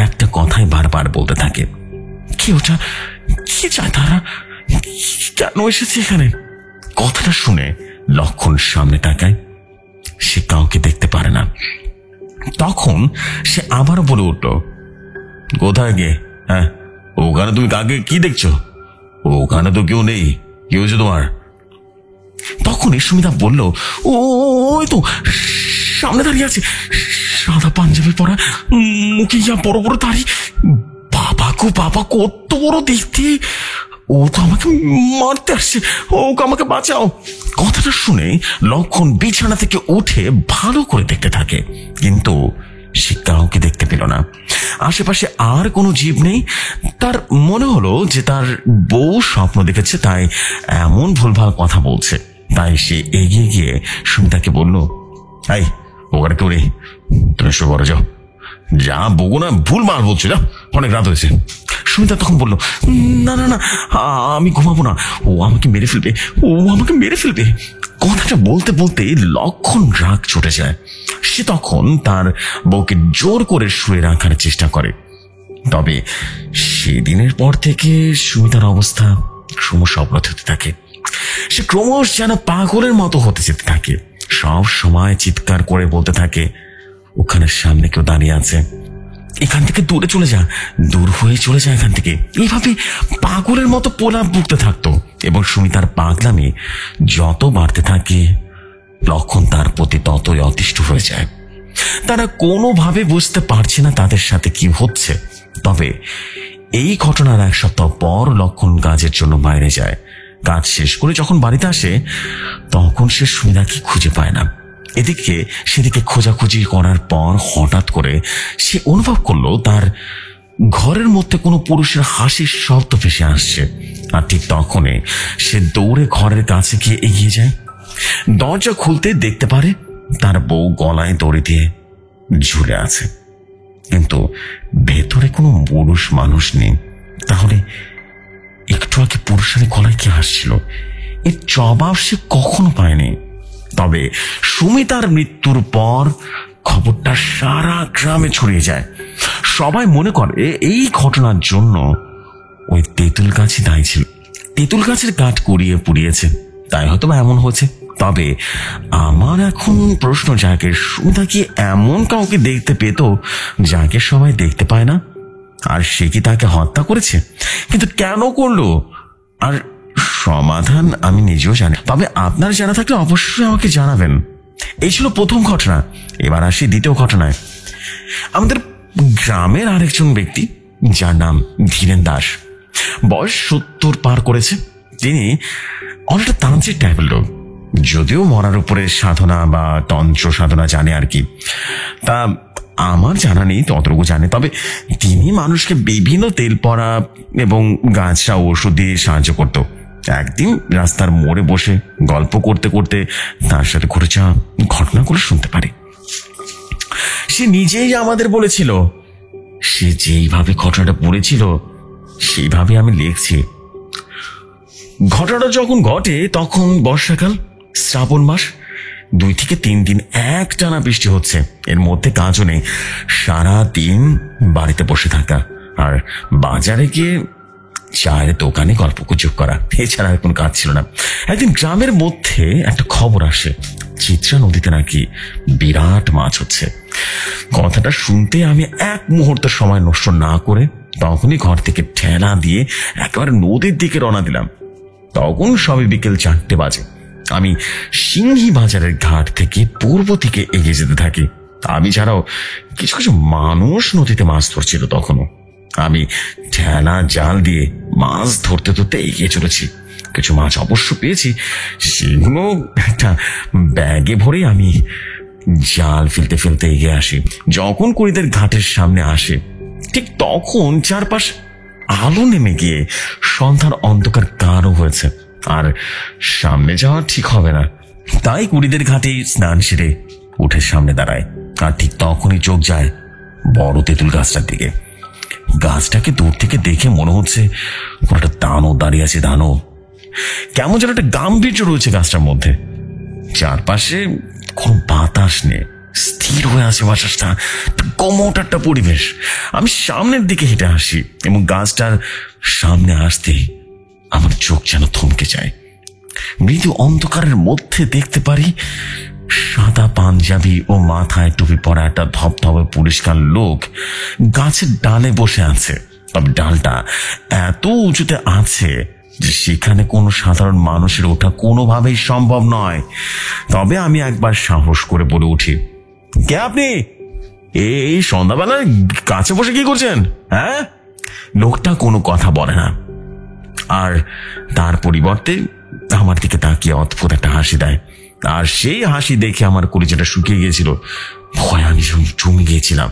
একটা কথাই বারবার বলতে থাকে, কি ওটা? কি চায় তারা? কেন এসেছে এখানে? কথাটা শুনে লক্ষণ সামনে তাকায়। সে কাউকে দেখতে পারে না। তখন সে আবারও বলে উঠল, কোথায় গে? ওখানে তুমি কাকে কি দেখছো? ওখানে তো কেউ নেই। কি হয়েছে তোমার? তখনই সুমিতা বলল, ওই তো সামনে দাঁড়িয়ে আছে, সাদা পাঞ্জাবি পরা, মুখে যা বড় বড় দাড়ি। বাবা গো বাবা, কত বড় দেখতে! ও তো আমাকে মারতে আসছে, ওকে আমাকে বাঁচাও। কথাটা শুনে লক্ষণ বিছানা থেকে উঠে ভালো করে দেখতে থাকে, কিন্তু সে কাউকে দেখতে পেল না। আশেপাশে আর কোনো জীব নেই। তার মনে হলো যে তার বউ স্বপ্ন দেখেছে, তাই এমন ভুলভাল কথা বলছে। তাই সে এগিয়ে গিয়ে সুমিতাকে বলল, এই ওখানে কেউ নেই, তুমি শুয়ে পড়ে যাও। যা বগো না, ভুল মাল বলছো, যা, অনেক রাত হয়েছে। সুমিতা তখন বলল, না না না, আমি ঘুমাবো না, ও আমাকে মেরে ফেলবে, ও আমাকে মেরে ফেলবে। কথাটা বলতে বলতে লক্ষণ রাগ চটে যায়। সে তখন তার বউকে জোর করে শুয়ে রাখার চেষ্টা করে। তবে সেদিনের পর থেকে সুমিতার অবস্থা ক্রমশ অবনত হতে থাকে। সে ক্রমশ যেন পাগলের মতো হতে যেতে থাকে। সব সময় চিৎকার করে বলতে থাকে, ওখানে সামনে কেউ দাঁড়িয়ে আছে, এখান থেকে দূরে চলে যা, দূর হয়ে চলে যা এখান থেকে। এইভাবে পাগলের মতো প্রলাপ বকতে থাকতো এবং সুমিতার পাগলামি যত বাড়তে থাকে লক্ষণ তার প্রতি ততই অতিষ্ঠ হয়ে যায়। তারা কোনোভাবে বুঝতে পারছে না তাদের সাথে কি হচ্ছে। তবে এই ঘটনার এক সপ্তাহ পর লক্ষণ কাজের জন্য বাইরে যায়। কাজ শেষ করে যখন বাড়িতে আসে তখন সে সুমিতাকে খুঁজে পায় না। এদিকে সেদিকে খোঁজাখুঁজি করার পর হঠাৎ করে সে অনুভব করলো তার ঘরের মধ্যে কোনো পুরুষের হাসির শব্দ ভেসে আসছে। আর ঠিক তখনই সে দৌড়ে ঘরের কাছে গিয়ে এগিয়ে যায়। দরজা খুলতে দেখতে পারে তার বউ গলায় দড়ি দিয়ে ঝুলে আছে, কিন্তু ভেতরে কোনো পুরুষ মানুষ নেই। তাহলে একটু আগে পুরুষের গলায় কি হাসছিল? এর জবাব সে কখনো পায়নি। তবে সুমিতার মৃত্যুর পর খবরটা সারা গ্রামে ছড়িয়ে যায়। সবাই মনে করে এই ঘটনার জন্য ওই তেঁতুল গাছই দায়ী ছিল। তেঁতুল গাছের কাঠ কুড়িয়ে পুড়িয়েছে, তাই হয়তো এমন হয়েছে। তবে আমার এখন প্রশ্ন জাগে, সুমিতা কি এমন কাউকে দেখতে পেত যাকে সবাই দেখতে পায় না? আর সে কি তাকে হত্যা করেছে? কিন্তু কেন করলো? আর সমাধান আমি নিজেও জানি। তবে আপনার জানা থাকলে অবশ্যই আমাকে জানাবেন। এই ছিল প্রথম ঘটনা। এবার আসি দ্বিতীয় ঘটনায়। আমাদের গ্রামের আরেকজন ব্যক্তি, যার নাম ধীরেন দাস, বয়স 70 পার করেছে। তিনি অনেকটা তান্ত্রিক টাইপের লোক, যদিও মরার উপরে সাধনা বা তন্ত্র সাধনা জানে আর কি। তা আমার জানা নেই, ততটুকু জানে। তবে তিনি মানুষকে বিভিন্ন তেল পড়া এবং গাছরা ওষুধ দিয়ে সাহায্য করত। একদিন রাস্তার মোড়ে বসে গল্প করতে করতে তার সাথে ঘটে যাওয়া ঘটনাগুলো শুনতে পারি। সে নিজেই আমাদের বলেছিল, সে যেইভাবে ঘটনাটা পড়েছিল সেইভাবে আমি লিখছি। ঘটনাটা যখন ঘটে তখন বর্ষাকাল। শ্রাবণ মাস, 2 থেকে 3 দিন একটানা বৃষ্টি হচ্ছে। এর মধ্যে কাজও নেই, সারাদিন বাড়িতে বসে থাকা আর বাজারে গিয়ে চায়ের দোকানে গল্প গুজব করা, এছাড়া আর কোনো কাজ ছিল না। একদিন গ্রামের মধ্যে একটা খবর আসে, চিত্রা নদীতে নাকি বিরাট মাছ হচ্ছে। কথাটা শুনতে আমি এক মুহূর্ত সময় নষ্ট না করে তখনই ঘর থেকে ঠেলা দিয়ে একেবারে নদীর দিকে রওনা দিলাম। তখন সবে বিকেল 4টে বাজে। আমি সিংহী বাজারের ঘাট থেকে পূর্ব দিকে এগিয়ে যেতে থাকি। আমি ছাড়াও কিছু কিছু মানুষ নদীতে মাছ ধরছিল তখনও। আমি ঠেলা জাল দিয়ে মাছ ধরতে ধরতে এগিয়ে চলেছি। কিছু মাছ অবশ্য পেয়েছি, সেগুলো একটা ব্যাগে ভরে আমি জাল ফেলতে ফেলতে এগিয়ে আসি। যখন কুড়িদের ঘাটের সামনে আসে ঠিক তখন চারপাশ আলো নেমে গিয়ে সন্ধ্যার অন্ধকার গাঢ় হয়েছে, আর সামনে যাওয়া ঠিক হবে না। তাই কুড়িদের ঘাটে স্নান সেরে উঠে সামনে দাঁড়ায়। আর ঠিক তখনই চোখ যায় বড় তেঁতুল গাছটার দিকে। গাছটাকে দূর থেকে দেখে মনে হচ্ছে কোনো একটা দানব দাঁড়িয়ে আছে। দানব, কেমন যেন একটা গাম্ভীর্য রয়েছে গাছটার মধ্যে। চারপাশে কোনো বাতাস নেই, স্থির হয়ে আছে বাতাসটা, কোমট একটা পরিবেশ। আমি সামনের দিকে হেঁটে আসি এবং গাছটার সামনে আসতেই আমার চোখ যেন থমকে যায়। মৃদু অন্ধকারের মধ্যে দেখতে পারি সাদা পাঞ্জাবি ও মাথায় টুপি পরা একটা ধবধবে পরিষ্কার লোক গাছের ডালে বসে আছে। তবে ডালটা এত উঁচুতে আছে যে সেখানে কোনো সাধারণ মানুষের ওঠা কোনোভাবেই সম্ভব নয়। তবে আমি একবার সাহস করে বলে উঠি, কে আপনি? এই সন্ধ্যাবেলায় গাছে বসে কি করছেন? হ্যাঁ? লোকটা কোনো কথা বলে না, আর তার পরিবর্তে আমার দিকে তাকিয়ে অদ্ভুত একটা হাসি দেয়। আর সেই হাসি দেখে আমার কলিজাটা শুকিয়ে গিয়েছিল, ভয় আমি জমে গিয়েছিলাম।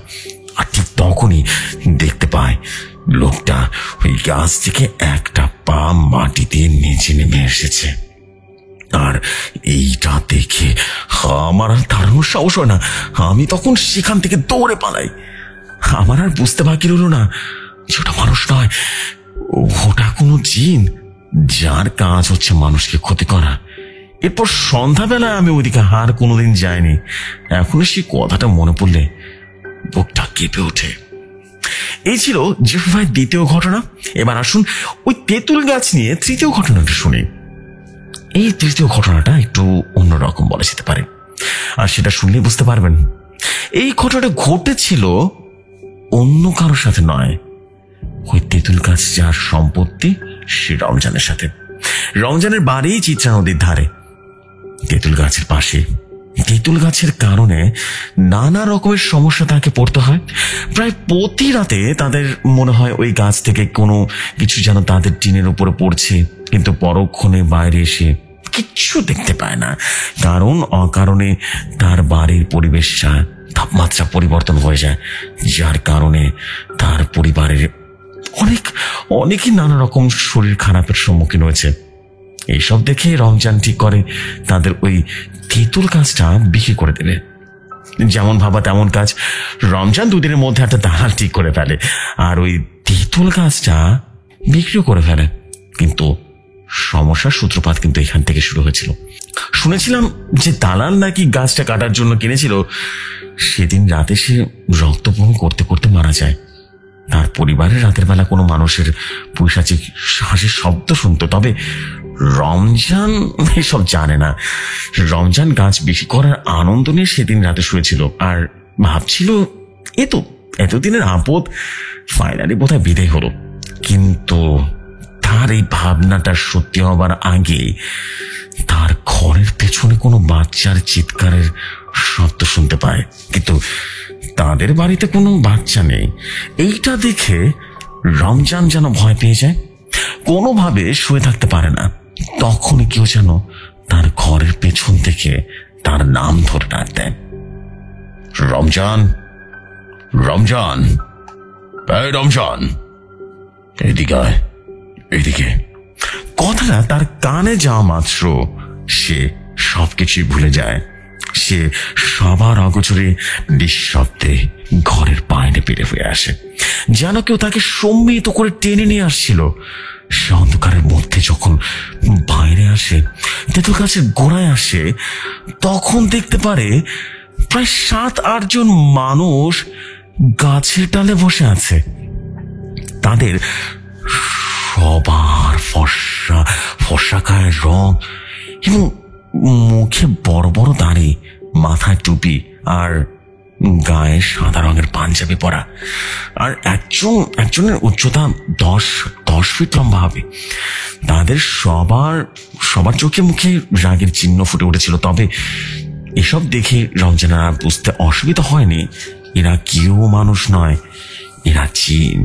আর ঠিক তখনই দেখতে পাই লোকটা ওই গাছ থেকে একটা পা মাটিতে নিচে নেমে এসেছে। আর এইটা দেখে আমার আর দাঁড়ানোর সাহস হয় না। আমি তখন সেখান থেকে দৌড়ে পালাই। আমার আর বুঝতে বাকি রইল না যে ওটা মানুষ নয়, ওটা কোনো জিন, যার কাজ হচ্ছে মানুষকে ক্ষতি করা। এরপর সন্ধ্যাবেলায় আমি ওইদিকে আর কোনোদিন যাইনি। এখনো সেই কথাটা মনে পড়লে বুকটা কেঁপে ওঠে। এই ছিল জিফু ভাইয়ের দ্বিতীয় ঘটনা। এবার আসুন ওই তেঁতুল গাছ নিয়ে তৃতীয় ঘটনাটা শুনি। এই তৃতীয় ঘটনাটা একটু অন্যরকম বলা যেতে পারে, আর সেটা শুনলে বুঝতে পারবেন এই ঘটনাটা ঘটেছিল অন্য কারোর সাথে নয়, ওই তেঁতুল গাছ যার সম্পত্তি সে রমজানের সাথে। রমজানের বাড়ি চিত্রা নদীর ধারে, তেঁতুল গাছের পাশে। তেঁতুল গাছের কারণে নানা রকমের সমস্যা তাকে পড়তে হয়। প্রায় প্রতি রাতে তাদের মনে হয় ওই গাছ থেকে কোনো কিছু যেন তাদের টিনের উপরে পড়ছে, কিন্তু পরক্ষণে বাইরে এসে কিচ্ছু দেখতে পায় না, কারণ অকারণে তার বাড়ির পরিবেশটা তাপমাত্রা পরিবর্তন হয়ে যায়, যার কারণে তার পরিবারের অনেকই নানা রকম শরীর খারাপের সম্মুখীন হয়েছে। এইসব দেখে রমজান ঠিক করে তাদের ওই তেঁতুল গাছটা বিক্রি করে দেবে। যেমন ভাবা তেমন কাজ, রমজান 2 দিনের মধ্যে একটা দালাল ঠিক করে ফেলে আর ওই তেঁতুল গাছটা বিক্রি করে ফেলে। কিন্তু সমস্যার সূত্রপাত কিন্তু এখান থেকে শুরু হয়েছিল। শুনেছিলাম যে দালাল নাকি গাছটা কাটার জন্য কিনেছিল, সেদিন রাতে সে রক্তবমি করতে করতে মারা যায়। তার পরিবারের রাতের বেলা কোনো মানুষের পৈশাচিক হাসির শব্দ শুনত, তবে রমজান এসব জানে না। রমজান গাছ বিক্রি করার আনন্দ নিয়ে সেদিন রাতে শুয়েছিল আর ভাবছিল এতদিনের আপদ ফাইনালি বোধহয় বিদায় হলো। কিন্তু তার এই ভাবনাটা সত্যি হবার আগে তার ঘরের পেছনে কোনো বাচ্চার চিৎকারের শব্দ শুনতে পায়, কিন্তু তাদের বাড়িতে কোনো বাচ্চা নেই। এইটা দেখে রমজান যেন ভয় পেয়ে যায়, কোনোভাবে শুয়ে থাকতে পারে না। তখনই কেউ যেন তার ঘরের পেছন থেকে তার নাম ধরে ডাক দেয়, রমজান, রমজান, এই রমজান, এদিকে আয়, এদিকে। কথাটা তার কানে যাওয়া মাত্র সে সবকিছুই ভুলে যায়। সে সবার অগোচরে নিঃশব্দে ঘরের বাইরে বের হয়ে আসে, যেন কেউ তাকে সম্মিলিত করে টেনে নিয়ে আসছিল। সে অন্ধকারের মধ্যে যখন বাইরে আসে, তেঁতুল গাছের গোড়ায় আসে, তখন দেখতে পারে প্রায় 7-8 জন মানুষ গাছের ডালে বসে আছে। তাদের সবার ফর্সা ফর্সা গায়ের রং এবং মুখে বড় বড় দাড়ি, মাথায় টুপি আর গায়ে সাদা রঙের পাঞ্জাবি পরা। আর একজনের উচ্চতা 10 ফিট লম্বা হবে। তাদের সবার চোখে মুখে রাগের চিহ্ন ফুটে উঠেছিল। তবে এসব দেখে রমজানের আর বুঝতে অসুবিধা হয়নি এরা কেউ মানুষ নয়, এরা জিন।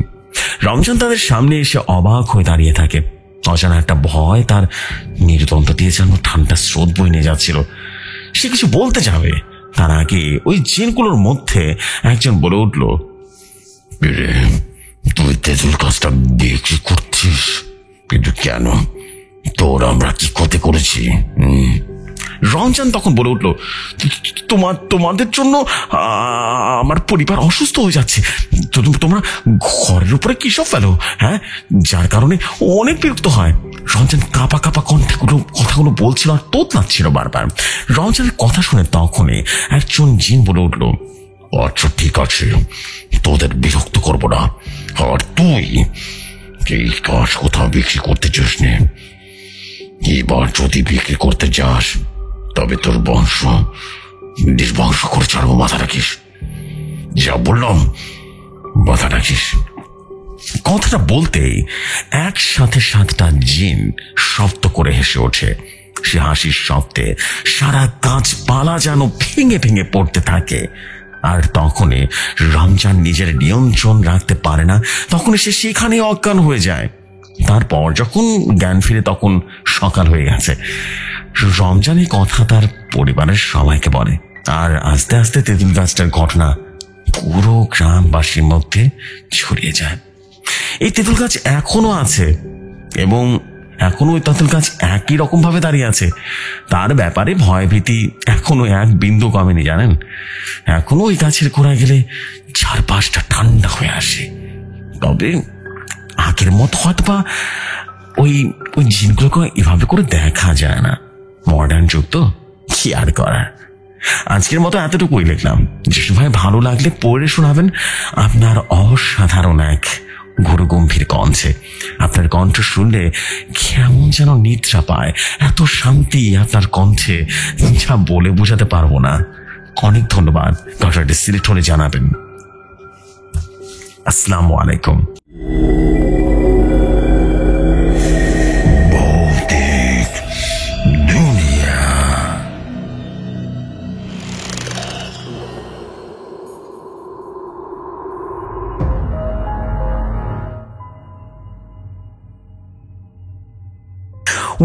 রমজান তাদের সামনে এসে অবাক হয়ে দাঁড়িয়ে থাকে। অজানা একটা ভয় তার মেরুদণ্ড দিয়ে যেন ঠান্ডা স্রোত বয়ে নিয়ে যাচ্ছিল। সে কিছু বলতে যাবে, তার আগে ওই জিনগুলোর মধ্যে একজন বলে উঠল, তুই তেঁতুল গাছটা বিক্রি করছিস, কিন্তু কেন? তোর আমরা কি ক্ষতি করেছি? রমজান তখন বলে উঠল, তোমাদের জন্য আমার পরিবার অসুস্থ হয়ে যাচ্ছে। তোমরা ঘরের উপরে কি সব ফেলো, হ্যাঁ, যার কারণে অনেক বিরক্ত হয়। রমজান কাঁপা কণ্ঠে কথাগুলো বলছিল আর তোতলাচ্ছিল বারবার। রমজানের কথা শুনে তখনই একজন জিন বলে উঠল, আচ্ছা ঠিক আছে, তোদের বিরক্ত করবো না। আর তুই এই গাছ কোথাও বিক্রি করতে চাস নে। এবার যদি বিক্রি করতে যাস তবে তোর বংশ নির্বংশ করে ছাড়বো, মাথা রাখিস। যা বললাম মাথা রাখিস। কথাটা বলতেই একসাথে 7টা জিন শব্দ করে হেসে ওঠে। সে হাসির শব্দে সারা গাছপালা যেন ভেঙে ভেঙে পড়তে থাকে। আর তখনই রমজান নিজের নিয়ন্ত্রণ রাখতে পারে না, তখন সে সেখানে অজ্ঞান হয়ে যায়। তারপর যখন জ্ঞান ফিরে তখন সকাল হয়ে গেছে। রমজান এই কথা তার পরিবারের সবাইকে বলে, আর আস্তে আস্তে তেঁতুল গাছটার ঘটনা পুরো গ্রামবাসীর মধ্যে ছড়িয়ে যায়। এই তেঁতুল গাছ এখনো আছে এবং এখনো ওই তেঁতুল গাছ একই রকম ভাবে দাঁড়িয়ে আছে। তার ব্যাপারে ভয়ভীতি এখনো এক বিন্দু কমেনি, জানেন। এখনো ওই গাছের গোড়ায় গেলে চারপাশটা ঠান্ডা হয়ে আসে। তবে আগের মতো হয়তো বা ওই জিনগুলোকে এভাবে করে দেখা যায় না। মডার্ন যুগ তো, কি আর করার। আজকের মতো এতটুকুই লিখলাম। যেসব ভাই ভালো লাগলে পড়ে শোনাবেন আপনার অসাধারণ এক গুরু গম্ভীর কণ্ঠে। আপনার কণ্ঠ শুনলে কেমন যেন নিদ্রা পায়, এত শান্তি আপনার কণ্ঠে, যা বলে বোঝাতে পারবো না। অনেক ধন্যবাদ। ঘটনাটি সিলেক্ট হলে জানাবেন। আসসালামু আলাইকুম।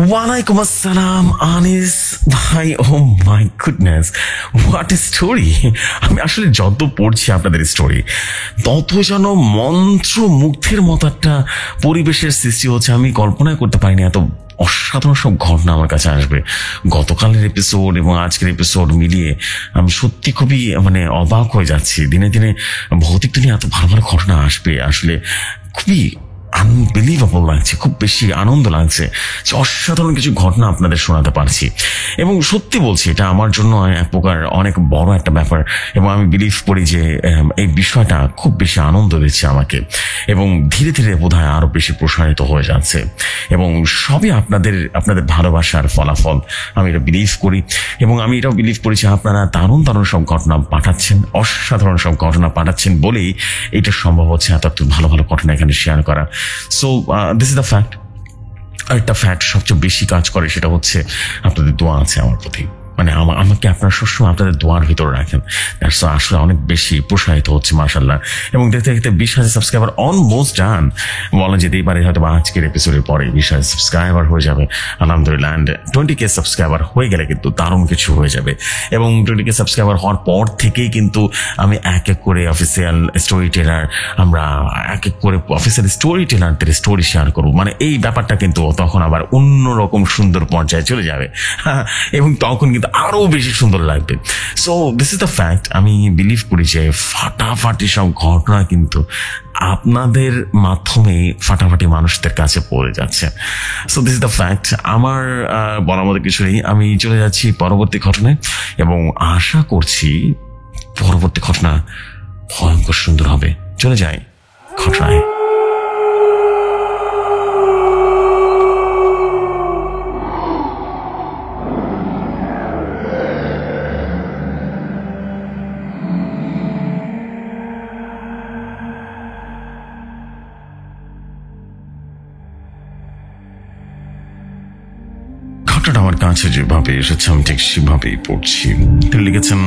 ওয়ালাইকুম আসসালাম আনিস ভাই। Oh my goodness, what a story. আমি আসলে যত পড়ছি আপনাদের স্টোরি তত যেন মন্ত্র মুগ্ধের মতো একটা পরিবেশের সৃষ্টি হচ্ছে। আমি কল্পনাই করতে পারিনি এত অসাধারণ সব ঘটনা আমার কাছে আসবে। গতকালের এপিসোড এবং আজকের এপিসোড মিলিয়ে আমি সত্যি খুবই অবাক হয়ে যাচ্ছি। দিনে দিনে ভৌতিক দুনিয়া এত ভালো ভালো ঘটনা আসবে, আসলে খুবই আনবিলিভেবল লাগছে, খুব বেশি আনন্দ লাগছে যে অসাধারণ কিছু ঘটনা আপনাদের শোনাতে পারছি। এবং সত্যি বলছি, এটা আমার জন্য এক প্রকার অনেক বড় একটা ব্যাপার এবং আমি বিলিভ করি যে এই বিষয়টা খুব বেশি আনন্দ দিচ্ছে আমাকে এবং ধীরে ধীরে বোধহয় আরো বেশি প্রসারিত হয়ে যাচ্ছে এবং সবই আপনাদের ভালোবাসার ফলাফল, আমি এটা বিলিভ করি। এবং আমি এটাও বিলিভ করি যে আপনারা দারুণ সব ঘটনা পাঠাচ্ছেন, অসাধারণ সব ঘটনা পাঠাচ্ছেন বলেই এটা সম্ভব হচ্ছে এত ভালো ভালো ঘটনা এখানে শেয়ার করা। So this is the fact. আর একটা ফ্যাক্ট সবচেয়ে বেশি কাজ করে, সেটা হচ্ছে আপনাদের দোয়া আছে আমার প্রতি। আমাকে আপনারা সবসময় আপনাদের দোয়ার ভিতরে রাখেন। আসলে অনেক বেশি প্রসারিত হচ্ছে মাশাআল্লাহ। এবং দেখতে দেখতে 20,000 সাবস্ক্রাইবার অলমোস্ট ডান বলা যেতেই পারে। হয়তো আজকের এপিসোডের পরে 20,000 সাবস্ক্রাইবার হয়ে যাবে আলহামদুলিল্লাহ। অ্যান্ড 20K সাবস্ক্রাইবার হয়ে গেলে কিন্তু দারুণ কিছু হয়ে যাবে। এবং 20K সাবস্ক্রাইবার হওয়ার পর থেকেই কিন্তু আমি এক এক করে অফিসিয়াল স্টোরি টেলার, আমরা এক এক করে অফিসিয়াল স্টোরি টেলারদের স্টোরি শেয়ার করবো। এই ব্যাপারটা কিন্তু তখন আবার অন্যরকম সুন্দর পর্যায়ে চলে যাবে এবং তখন কিন্তু কিন্তু আরো বেশি সুন্দর লাগবে। So this is the fact. আমি বিলিভ করি যে ফাটাফাটি সব ঘটনা কিন্তু আপনাদের মাধ্যমে ফাটাফাটি মানুষদের কাছে পড়ে যাচ্ছে। So this is the fact. আমার বলার মতো কিছু নেই, আমি চলে যাচ্ছি পরবর্তী ঘটনায় এবং আশা করছি পরবর্তী ঘটনা ভয়ঙ্কর সুন্দর হবে। চলে যাই ঘটনায়। ঘটনাটা আমার কাছে যেভাবে এসেছে আমি ঠিক সেভাবেই পড়ছি। তিনি লিখেছেন,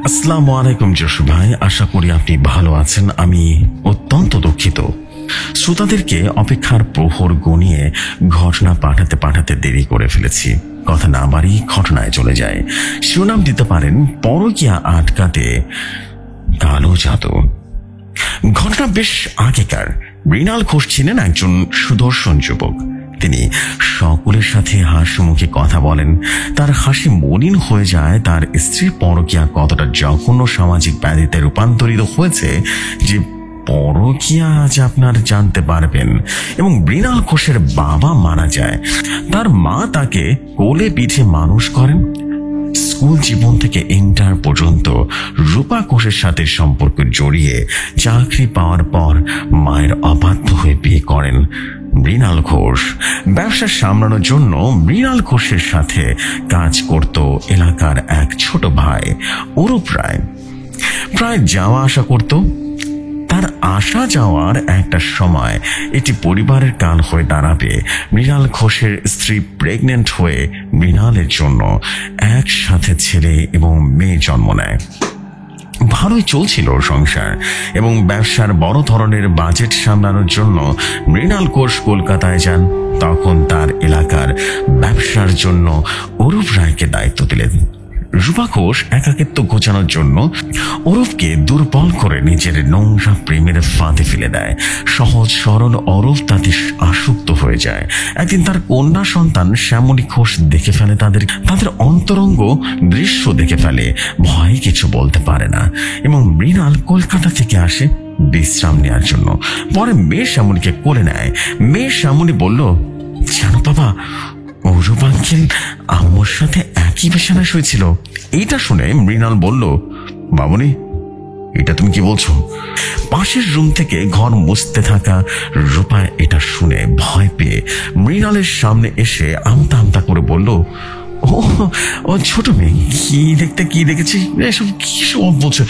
আসসালামু আলাইকুম যশু ভাই, আশা করি আপনি ভালো আছেন। আমি অত্যন্ত দুঃখিত শ্রোতাদেরকে অপেক্ষার প্রহর গনিয়ে ঘটনা পাঠাতে পাঠাতে দেরি করে ফেলেছি। কথা না বাড়ি ঘটনায় চলে যায়। শিরোনাম দিতে পারেন পরকীয়া আটকাতে কালো জাদু। ঘটনা বেশ আগেকার। মৃণাল ঘোষ ছিলেন একজন সুদর্শন যুবক। তিনি সকলের সাথে হাসি মুখে কথা বলেন। তার হাসি মলিন হয়ে যায় তার স্ত্রীর পরকীয়া কতটা জঘন্য সামাজিক ব্যাধিতে রূপান্তরিত হয়েছে যে পরকীয়া আজ আপনার জানতে পারবেন। এবং মৃণাল ঘোষের বাবা মারা যায়। তার মা তাকে কোলে পিঠে মানুষ করেন। স্কুল জীবন থেকে ইন্টার পর্যন্ত রূপা ঘোষের সাথে সম্পর্ক জড়িয়ে চাকরি পাওয়ার পর মায়ের অবাধ্য হয়ে বিয়ে করেন মৃণাল ঘোষ। ব্যবসা সামলানোর জন্য মৃণাল ঘোষের সাথে কাজ করত এলাকার এক ছোট ভাই অরূপ রায়। প্রায় যাওয়া আসা করত। তার আসা যাওয়ার একটা সময় এটি পরিবারের কাল হয়ে দাঁড়াবে। মৃণাল ঘোষের স্ত্রী প্রেগনেন্ট হয়ে মৃণালের জন্য একসাথে ছেলে এবং মেয়ে জন্ম নেয়। ভালোই চলছিল সংসার এবং ব্যবসার বড় ধরনের বাজেট সামলানোর জন্য মৃণাল ঘোষ কলকাতায় যান। তখন তার এলাকার ব্যবসার জন্য অরূপ রায়কে দায়িত্ব দিলেন। রূপা ঘোষ একাকিত্ব ঘোচানোর জন্য অরূপকে দুর্বল করে নিজের নোংরা প্রেমের ফাঁদে ফেলে দেয়। সহজ সরল অরূপ তাতে আসক্ত হয়ে যায়। একদিন তার কন্যা সন্তান শ্যামলী ঘোষ দেখে ফেলে তাদের অন্তরঙ্গ দৃশ্য দেখে ফেলে। ভয়ে কিছু বলতে পারে না এবং মৃণাল কলকাতা থেকে আসে বিশ্রাম নেওয়ার জন্য। পরে মেয়ে শ্যামলীকে কোলে নেয়। মেয়ে শ্যামলী বলল, জানো বাবা, অরূপ আঙ্কেল আমার সাথে একই বিছানায় শুয়েছিল। এইটা শুনে মৃণাল বলল, মামনি এটা তুমি কি বলছো? পাশের রুম থেকে ঘর মুছতে থাকা রূপা এটা শুনে ভয় পেয়ে মৃণালের সামনে এসে আমতা আমতা করে বলল, ও ছোট মেয়ে, কি দেখেছি এসব কি সব বলছে,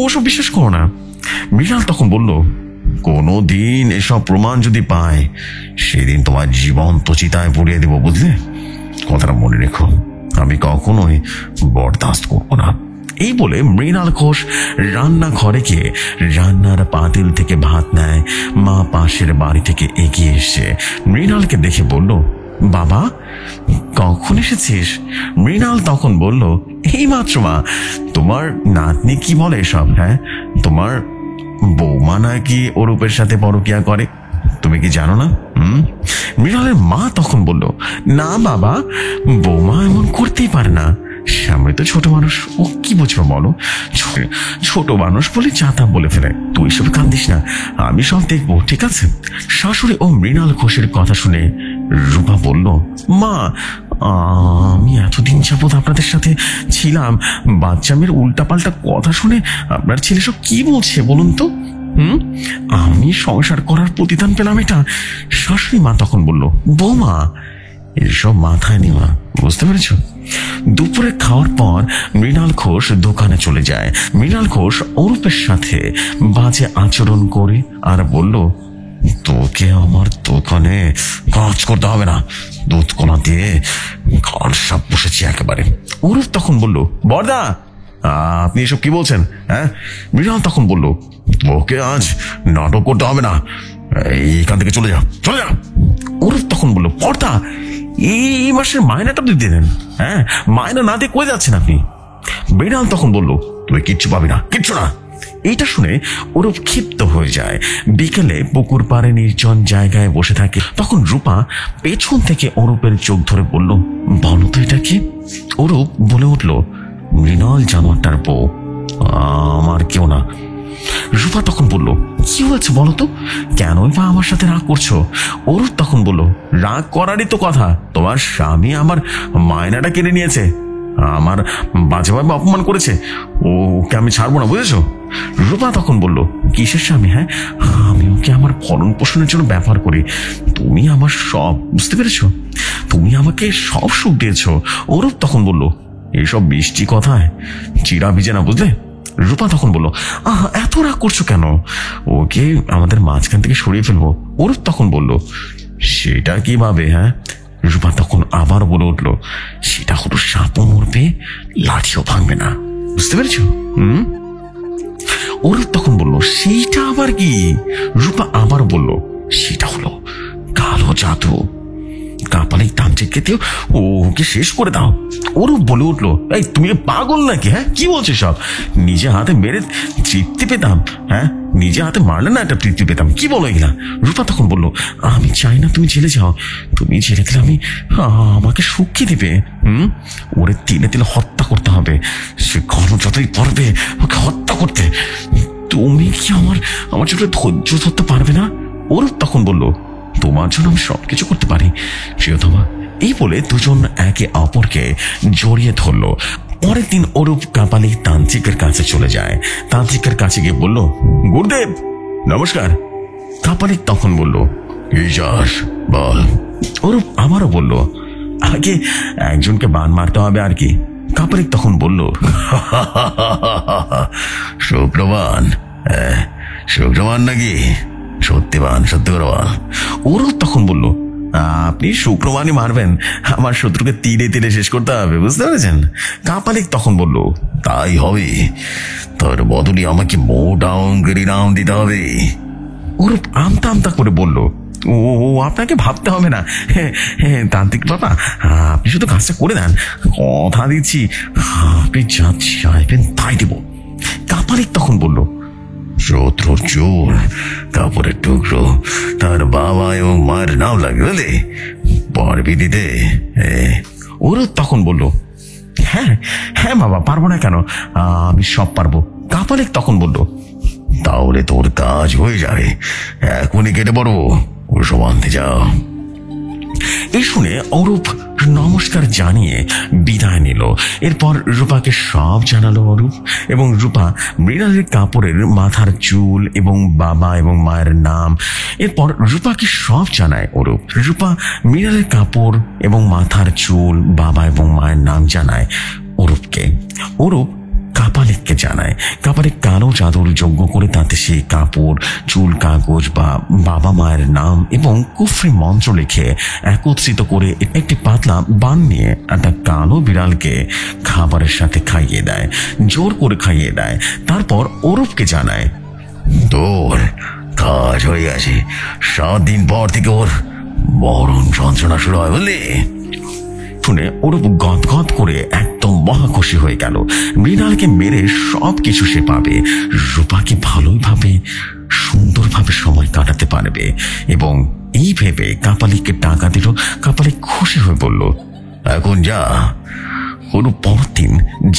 ওসব বিশ্বাস করো না। মৃণাল তখন বলল, কোনো দিন এসব প্রমাণ যদি পায় সেদিন তোমার জীবন্ত চিতায় পুড়িয়ে দেব, বুঝলে? কথাটা মনে রেখো, আমি কখনোই বরদাস্ত করবো না। এই বলে মৃণাল ঘোষ রান্নাঘরে গিয়ে রান্নার পাতিল থেকে ভাত নেয়। মা পাশের বাড়ি থেকে এগিয়ে এসে মৃণালকে দেখে বলল, বাবা কখন এসেছিস? মৃণাল তখন বলল, এই মাত্র মা। তোমার নাতনি কি বলে এসব? হ্যাঁ, তোমার বৌমা নাকি অরূপের সাথে পরকীয়া করে, তুমি কি জানো না? মৃণালের মা তখন বলল, না বাবা, বৌমা এমন করতেই পারে না। শ্যামলী তো ছোট মানুষ, ও কি বুঝবে বলো? ছোট মানুষ বলে চাতা বলে ফেলে। তুই সব কান্দিস না, আমি সব দেখবো, ঠিক আছে? শাশুড়ি ও মৃণাল ঘোষের কথা শুনে রূপা বলল, মা আমি এতদিন যাবৎ আপনাদের সাথে ছিলাম, বাচ্চা মেয়ের উল্টাপাল্টা কথা শুনে আপনার ছেলে সব কি বলছে বলুন তো? আমি সংসার করার প্রতিদান পেলাম এটা। শাশুড়ি মা তখন বলল, বৌমা এসব মাথায় নেওয়া, বুঝতে পেরেছ? দুপুরে খাওয়ার পর মৃণাল ঘোষ দোকানে চলে যায়। মৃণাল ঘোষ অরূপের সাথে বাজে আচরণ করে আর বলল, তোকে আমার দোকানে কাজ করতে হবে না, দুধ কোনা দিয়ে ঘর সব বসেছি একেবারে। অরূপ তখন বলল, বড়দা আপনি এসব কি বলছেন? হ্যাঁ। মৃণাল তখন বলল, ওকে আজ নাটক করতে হবে না, এইখান থেকে চলে যা, চলে যা। অরূপ তখন বলল, বড়দা এই মাসের মায়নাটা আপনি দিয়ে দেন। হ্যাঁ, মায়না না দিয়ে কই যাচ্ছেন আপনি? মৃণাল তখন বলল, তুই কিচ্ছু পাবি না, কিচ্ছু না, এইটা শুনে অরূপ ক্ষিপ্ত হয়ে যায়। বিকেলে পুকুর পাড়ে নির্জন জায়গায় বসে থাকে। তখন রূপা পেছন থেকে অরূপের চোখ ধরে বলল, বলো তো এটা কি? অরূপ বলে উঠল, মৃণাল জানোয়ারটার বউ, আমার কেউ না। রূপা তখন বলল, কি হয়েছে বলো তো, কেনই বা আমার সাথে রাগ করছো? অরূপ তখন বলল, রাগ করারই তো কথা, তোমার স্বামী আমার মায়নাটা কেড়ে নিয়েছে, আমার বাজেভাবে অপমান করেছে, ওকে আমি ছাড়বো না, বুঝেছো? রূপা তখন বলল, কিসের স্বামী? হ্যাঁ, আমি ওকে আমার ভরণ পোষণের জন্য ব্যবহার করি, তুমি আমার সব, বুঝতে পেরেছো? তুমি আমাকে সব সুখ দিয়েছো। অরূপ তখন বলল, এইসব বৃষ্টি কথায় চিরা ভিজে না, বুঝলে? রূপা তখন বলল, এত রাগ করছো কেন? ওকে আমাদের মাঝখান থেকে সরিয়ে ফেলবো। অরূপ তখন বলল, সেটা কিভাবে? হ্যাঁ? রূপা তখন আবার বলে উঠল, সেটা হলো সাপও মরবে, লাঠিও ভাঙবে না, বুঝতে পেরেছ? অরূপ তখন বলল, সেইটা আবার কি? রূপা আবার বলল, সেটা হলো কালো জাদু, কাপালিক তান্ত্রিককে দিও ওকে শেষ করে দাও। অরূপ বলে উঠলো, এই তুমি পাগল নাকি? হ্যাঁ, কি বলছো সব? নিজে হাতে মেরে তৃপ্তি পেতাম, হ্যাঁ, নিজে হাতে মারলে না একটা তৃপ্তি পেতাম, কি বলো এগুলা? রূপা তখন বললো, আমি চাই না তুমি জেলে যাও, তুমি জেলে গেলে আমাকে সুখ কি দিবে? ওরে তিলে তিলে হত্যা করতে হবে, সে ঘন যতই পড়বে ওকে হত্যা করতে। তুমি কি আমার ছোট ধৈর্য ধরতে পারবে না? অরূপ তখন বললো, তোমার জন্য আমি সবকিছু করতে পারি প্রিয়তমা। এই বলে দুজন একে অপরকে জড়িয়ে ধরলো। পরের দিন অরূপ কাপালিক তান্ত্রিকের কাছে চলে যায়। তান্ত্রিকের কাছে গিয়ে বলল, গুরুদেব নমস্কার। কাপালিক তখন বলল, বল। অরূপ আবারও বলল, আগে একজনকে বান মারতে হবে আর কি। কাপালিক তখন বলল, শুক্রবান? শুক্রবান নাকি? সত্যিবান, সত্যি করে বল। অরূপ তখন বলল, আপনি শুক্রবানই মারবেন, আমার শত্রুকে তীরে তীরে শেষ করতে হবে, বুঝতে পেরেছেন? কাপালিক তখন বলল, তাই হবে, তার বদলে আমাকে মোটা অঙ্কের ইনাম দিতে হবে। অরূপ আমতা আমতা করে বলল, ও আপনাকে ভাবতে হবে না, তান্ত্রিক বাবা, আপনি শুধু কাজটা করে দেন, কথা দিচ্ছি আপনি যা চাইবেন তাই দেব। কাপালিক তখন বলল, শত্রুর চোর, কাপড়ের টুকরো, তার বাবা এবং মায়ের নাম লাগবে, পারবি দিতে? ওরা তখন বলল, হ্যাঁ হ্যাঁ বাবা, পারবো না কেন, আমি সব পারবো। কাপালিক তখন বলল, তাহলে তোর কাজ হয়ে যাবে, এখনই কেটে পড়বো, ও সব আনতে যাও। এই শুনে অরূপ নমস্কার জানিয়ে বিদায় নিল। এরপর রূপাকে সব জানালো অরূপ, এবং রূপা মৃণালের কাপড়ের মাথার চুল এবং বাবা এবং মায়ের নাম। এরপর রূপাকে সব জানায় অরূপ। রূপা মৃণালের কাপড় এবং মাথার চুল, বাবা এবং মায়ের নাম জানায় অরূপকে। অরূপ কাপালিককে জানায়। কাপালিক কালো জাদুর যজ্ঞ করে তাতে সেই কাপড়, চুল, কাগজ বা বাবা মায়ের নাম এবং কুফরি মন্ত্র লিখে একত্রিত করে একটি পাতলা বান নিয়ে একটা কালো বিড়ালকে খাবারের সাথে খাইয়ে দেয়, জোর করে খাইয়ে দেয়। তারপর অরূপকে জানায়, তোর কাজ হয়ে গেছে, 7 দিন পর থেকে ওর মরণ যন্ত্রণা শুরু হয়, বুঝলি? শুনে অরূপ গদগদ করে একদম মহা খুশি হয়ে গেল। মৃণালকে মেরে সবকিছু সে পাবে, রূপাকে ভালোভাবে সুন্দরভাবে সময় কাটাতে পারবে, এবং এই ভেবে কাপালিককে টাকা দিল। কাপালিক খুশি হয়ে বলল, এখন যা। অরূপ পরের দিন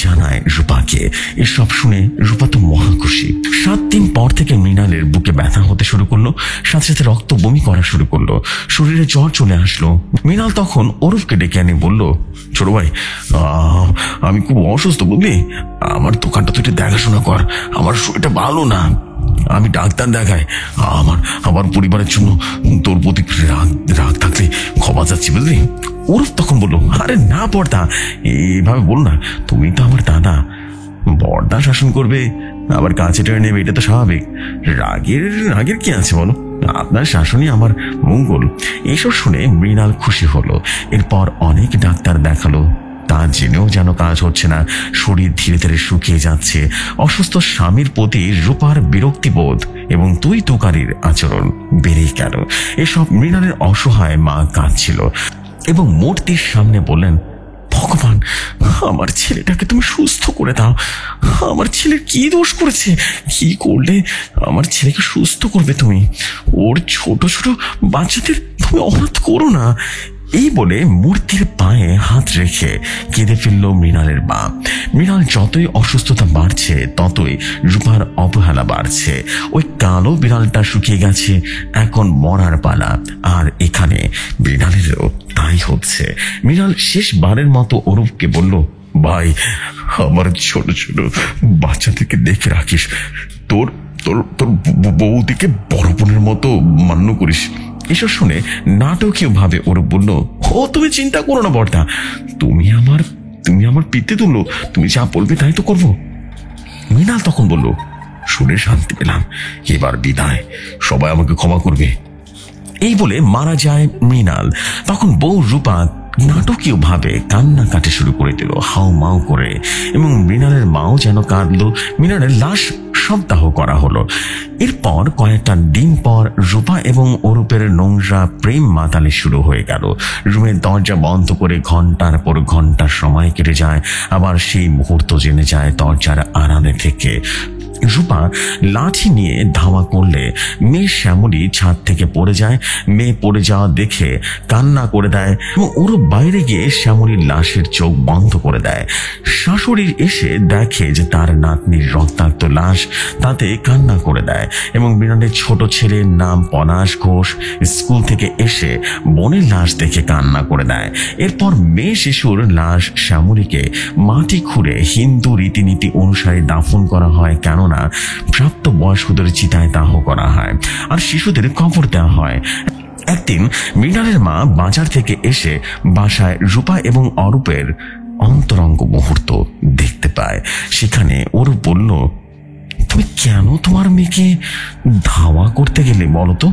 জানায় রূপাকে। এসব শুনে রূপা তো মহা খুশি। 7 দিন পর থেকে মৃণালের বুকে ব্যথা হতে শুরু করলো, সাথে সাথে রক্ত বমি করা শুরু করলো, শরীরে জ্বর চলে আসলো। মৃণাল তখন অরূপকে ডেকে এনে বলল, ছোট ভাই, আমি খুব অসুস্থ, বুঝলি, আমার দোকানটা তুই দেখাশোনা কর, আমার শরীরটা ভালো না, আমি ডাক্তার দেখাই, আমার পরিবারের জন্য তোর প্রতি রাগ থাকলে ক্ষমা চাচ্ছি, বুঝলি? অরূপ তখন বললো, আরে না বর্দা, এইভাবে বল না, তুমি তো আমার দাদা, বর্দা শাসন করবে আবার কাছে টেনে নেবে, এটা তো স্বাভাবিক, রাগের কি আছে বলো, আপনার শাসনই আমার মঙ্গল। এইসব শুনে মৃণাল খুশি হলো। এরপর অনেক ডাক্তার দেখালো, তা জেনেও যেন কাজ হচ্ছে না, শরীর ধীরে ধীরে শুকিয়ে যাচ্ছে। অসুস্থ স্বামীর প্রতি রূপার বিরক্তিবোধ এবং তুই তুকারির আচরণ বেড়েই গেল। এসব মৃণালের অসহায় মা কাঁদছিল এবং মূর্তির সামনে বললেন, ভগবান, আমার ছেলেটাকে তুমি সুস্থ করে দাও। আমার ছেলের কি দোষ করেছে? কি করলে আমার ছেলেকে সুস্থ করবে তুমি? ওর ছোট ছোট বাচ্চাদের তুমি অনাথ করো না। এই বলে মূর্তির পায়ে হাত রেখে কেঁদে ফেলল মৃণালের মা। মৃণাল যতই অসুস্থতা বাড়ছে ততই রূপার অবহেলা বাড়ছে। ওই কালো বিড়ালটা শুকিয়ে গেছে, এখন মরার পালা। আর এখানে মৃণালেরও তাই হচ্ছে। মৃণাল শেষবারের মতো অরূপকে বলল, ভাই, আমার ছোট ছোট বাচ্চাদেরকে দেখে রাখিস। তোর তোর তোর বৌদিকে বড় বোনের মতো মান্য করিস। এসব শুনে নাটকীয় ভাবে অরূপ বলল, ও তুমি চিন্তা করো না বর্দা, তুমি আমার পিতে তুললো, তুমি যা বলবে তাই তো করবো। মৃণাল তখন বলল, শুনে শান্তি পেলাম, এবার বিদায়, সবাই আমাকে ক্ষমা করবে। এই বলে মারা যায় মৃণাল। তখন বউ রূপা নাটকীয় ভাবে কান্নাকাটি শুরু করে দিল, হাউ মাউ করে, এবং মৃণালের মাও যেন কাঁদলো। মৃণালের লাশ সপ্তাহ করা হলো। এরপর কয়েকটা দিন পর রূপা এবং অরূপের নোংরা প্রেম মাতালি শুরু হয়ে গেল। রুমের দরজা বন্ধ করে ঘন্টার পর ঘন্টা সময় কেটে যায়। আবার সেই মুহূর্ত জেনে যায় দরজার আড়ালে থেকে। রূপা লাঠি নিয়ে ধাওয়া করলে মেয়ে শ্যামলী ছাদ থেকে পড়ে যায়। মেয়ে পড়ে যাওয়া দেখে কান্না করে দেয় এবং ওরূপ বাইরে গিয়ে শ্যামলীর লাশের চোখ বন্ধ করে দেয়। শাশুড়ি এসে দেখে যে তার নাতনির রক্তাক্ত লাশ, তাতে কান্না করে দেয় এবং মৃণালের ছোট ছেলের নাম পলাশ ঘোষ স্কুল থেকে এসে বোনের লাশ দেখে কান্না করে দেয়। এরপর মেয়ে শিশুর লাশ শ্যামলীকে মাটি খুঁড়ে হিন্দু রীতিনীতি অনুসারে দাফন করা হয়, কেননা প্রাপ্ত বয়স্কদের চিতায় দাহ করা হয় আর শিশুদের কবর দেওয়া হয়। একদিন মৃণালের মা বাজার থেকে এসে বাসায় রূপা এবং অরূপের অন্তরঙ্গ মুহূর্ত দেখতে পায়। সেখানে অরূপ বলল, তুমি কেন তোমার মেয়েকে ধাওয়া করতে গেলে বলো তো?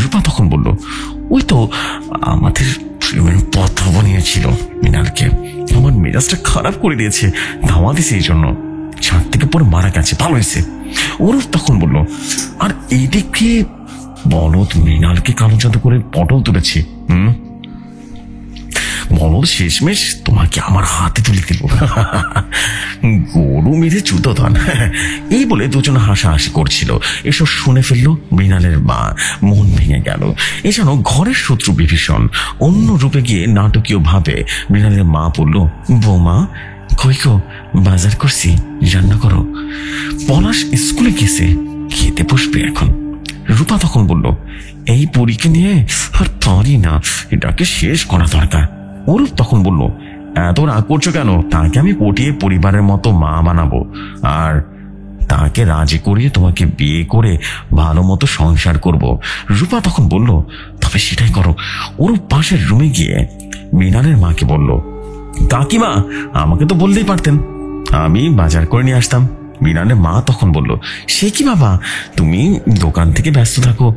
রূপা তখন বলল, ওই তো আমাদের প্রেমের কথা বানিয়েছিল মৃণালকে, আমার মেজাজটা খারাপ করে দিয়েছে, ধাওয়া দিয়েছে, এই জন্য ছাদ থেকে পরে মারা গেছে, ভালো হয়েছে। অরূপ তখন বলল, আর এইদিকে বলদ মৃণালকে কালো জাদু করে পটল তুলেছে। বলদ শেষমেশ তোমাকে আমার হাতে তুলে দিল, গরু মেরে জুতো দান। এই বলে দুজন হাসাহাসি করছিল। এসব শুনে ফেললো মৃণালের মা, মন ভেঙে গেল। এ যেন ঘরের শত্রু বিভীষণ। অন্য রূপে গিয়ে নাটকীয় ভাবে মৃণালের মা বলল, বৌমা কই গো, বাজার করছি, রান্না করো। পলাশ স্কুলে গেছে, খেতে বসবে এখন। রূপা তখন বলল, এই পরীকে নিয়ে আর পারি না, এটাকে শেষ করা দরকার। অরূপ তখন বলল, এত রাগ করছো কেন? তাকে আমি পটিয়ে পরিবারের মতো মা বানাবো, আর তাকে রাজি করিয়ে তোমাকে বিয়ে করে ভালো মতো সংসার করব। রূপা তখন বলল, তবে সেটাই করো। অরূপ পাশের রুমে গিয়ে মৃণালের মাকে বলল, কাকিমা, আমাকে তো বলতেই পারতেন, আমি বাজার করে নিয়ে আসতাম। মৃণালের মা তখন বলল, সে কি বাবা, তুমি দোকান থেকে ব্যস্ত থাকো,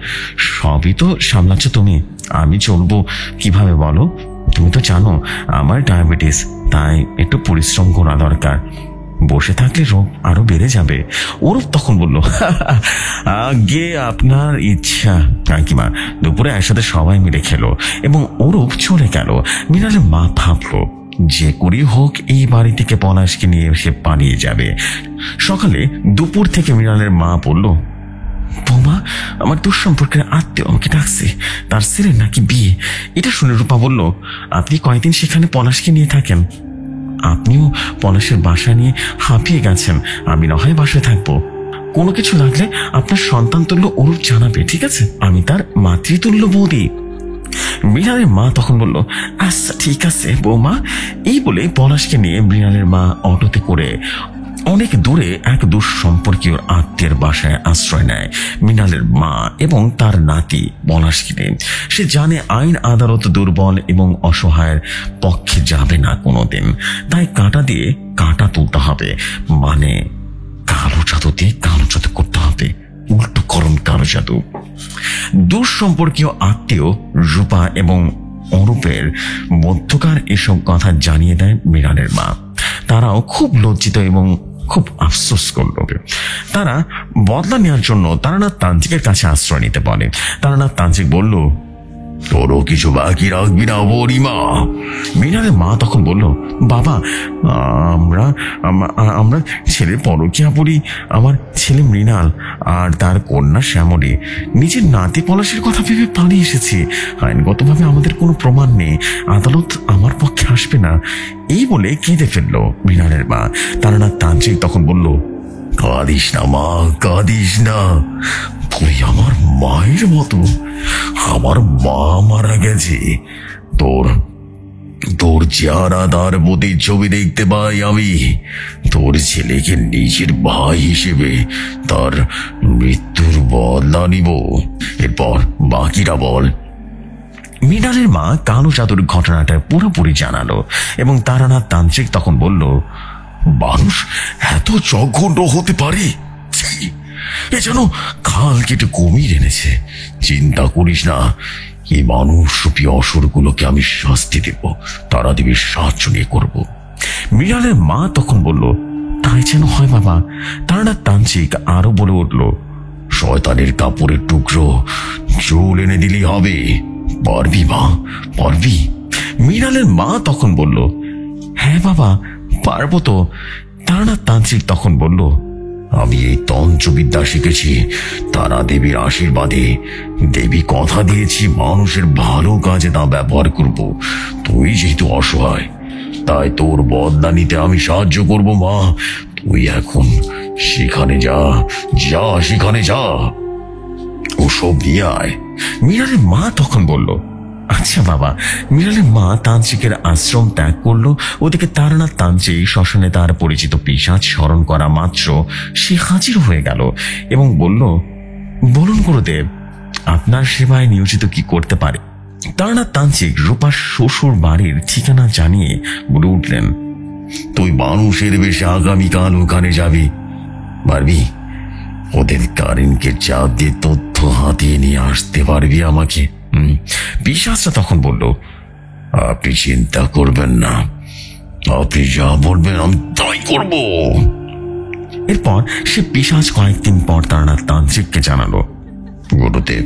সবই তো সামলাচ্ছ তুমি, আমি চলবো কিভাবে বলো? তুমি তো জানো আমার ডায়াবেটিস, তাই একটু পরিশ্রম করা দরকার, বসে থাকলে রোগ আরো বেড়ে যাবে। অরূপ তখন বলল, আগে আপনার ইচ্ছা কাকিমা। দুপুরে একসাথে সবাই মিলে খেলো এবং অরূপ চলে গেল। মৃণালের মা ভাবলো, যে করি হোক এই বাড়ি থেকে পলাশকে নিয়ে সে পালিয়ে যাবে। সকালে দুপুর থেকে মৃণালের মা বলল, বৌমা, আমার দুঃসম্পর্কের আত্মীয় আমাকে ডাকছে, তার ছেলের নাকি বিয়ে। এটা শুনে রূপা বলল, আপনি কয়েকদিন সেখানে পলাশকে নিয়ে থাকেন, আপনিও পলাশের বাসা নিয়ে হাঁপিয়ে গেছেন, আমি না হয় বাসায় থাকবো, কোনো কিছু লাগলে আপনার সন্তান তুল্য অরূপ জানাবে, ঠিক আছে? আমি তার মাতৃতুল্য বৌদি। মৃণালের মা তখন বলল, আচ্ছা ঠিক আছে বৌমা। এই বলে পলাশকে নিয়ে মৃণালের মা অটোতে করে অনেক দূরে এক দুঃসম্পর্কীয় আত্মীয়ের বাসায় আশ্রয় নেয় মৃণালের মা এবং তার নাতি পলাশকে নিয়ে। সে জানে আইন আদালত দুর্বল এবং অসহায়ের পক্ষে যাবে না কোনোদিন, তাই কাঁটা দিয়ে কাঁটা তুলতে হবে, মানে কালো জাদু দিয়ে কালো জাদু করতে হবে, উল্টো করম কালো জাদু। দুঃসম্পর্কীয় আত্মীয় রূপা এবং অরূপের মধ্যকার এসব কথা জানিয়ে দেয় মৃণালের মা। তারাও খুব লজ্জিত এবং খুব আফসোস করল। তারা বদলা নেওয়ার জন্য তারানাথ তান্ত্রিকের কাছে আশ্রয় নিতে বলে। তারানাথ তান্ত্রিক বলল, তোরও কিছু বাকি রাখবি না বুড়িমা? মৃণালের মা তখন বলল, বাবা, আমরা আমরা ছেলে পরকীয়া পড়ি। আমার ছেলে মৃণাল আর তার কন্যা শ্যামলী নিজের নাতি পলাশের কথা ভেবে পালিয়ে এসেছি। আইনগতভাবে আমাদের কোনো প্রমাণ নেই, আদালত আমার পক্ষে আসবে না। এই বলে কেঁদে ফেলল মৃণালের মা। তারানাথ তান্ত্রিক তখন বলল, কাঁদিস না মা, কাঁদিস না। তুই আমার মায়ের মতো। আমার মা মারা গেছে। তোর তোর চেহারা তার প্রতিচ্ছবি দেখতে পাই আমি। তোর ছেলেকে নিজের ভাই হিসেবে তার মৃত্যুর বদলা নিব। এরপর বাকিটা বল। মৃণালের মা কালো চাতুর ঘটনাটা পুরোপুরি জানালো এবং তারানাথ তান্ত্রিক তখন বলল, মানুষ এত জঘন্য হতে পারে? এ যেন খাল কেটে কুমির এনেছে। চিন্তা করিস না, এই মানুষরূপী অসুরগুলোকে আমি শাস্তি দেব, তারা দেবীর সাহায্য নিয়ে করব। মৃণালের মা তখন বলল, তাই যেন হয় বাবা। তারানাথ তান্ত্রিক আরো বলে উঠল, শয়তানের কাপড়ের টুকরো চুল এনে দিলেই হবে। পারবি মা, পারবি? মৃণালের মা তখন বলল, হ্যাঁ বাবা, পারবো তো। তারানাথ তান্ত্রিক তখন বলল, আমি এই তন্ত্রবিদ্যা শিখেছি তারা দেবীর আশীর্বাদে। দেবী কথা দিয়েছি মানুষের ভালো কাজে তা ব্যবহার করব। তুই যেহেতু অসহায়, তাই তোর বদলা নিতে আমি সাহায্য করব মা। তুই এখন সেখানে যা, যা সেখানে যা, ওসব নিয়ে আয়। মৃণালের মা তখন বলল, আচ্ছা বাবা। মৃণালের মা তান্ত্রিকের আশ্রম ত্যাগ করলো। ওদিকে তারানাথ তান্ত্রিক শ্মশানে তার পরিচিত পিশাচ স্মরণ করা মাত্র সে হাজির হয়ে গেল এবং বলল, বলুন গুরুদেব, আপনার সেবায় নিয়োজিত কি করতে পারে? তারানাথ তান্ত্রিক রূপার শ্বশুর বাড়ির ঠিকানা জানিয়ে বলে উঠলেন, তুই মানুষের বেশে আগামীকাল ওখানে যাবি। পারবি? ওদের কারেন্টকে চাপ দিয়ে তথ্য হাতিয়ে নিয়ে আসতে পারবি আমাকে? পিশাচটা তখন বলল, আপনি চিন্তা করবেন না, আপনি যা বলবেন আমি তাই করব। এরপর সে পিশাচ কয়েকদিন পর তারানাথ তান্ত্রিককে জানালো, গুরুদেব,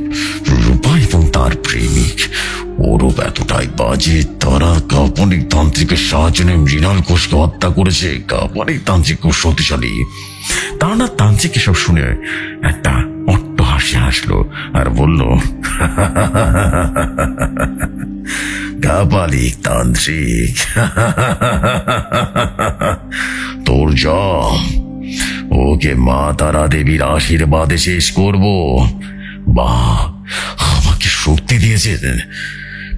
রূপা এবং তার প্রেমিক ওরূপ এতটাই বাজে, তারা কাল্পনিক তান্ত্রিকের সাহায্য নিয়ে মৃণাল ঘোষকে হত্যা করেছে। কাল্পনিক তান্ত্রিক খুব শক্তিশালী। তারানাথ তান্ত্রিক এসব শুনে একটা অট্ট হাসি হাসলো আর বলল, কাপালিক তান্ত্রিক, তোর জম, ওকে মা তারা দেবীর আশীর্বাদে শেষ করব। বাহ, আমাকে শক্তি দিয়েছেন।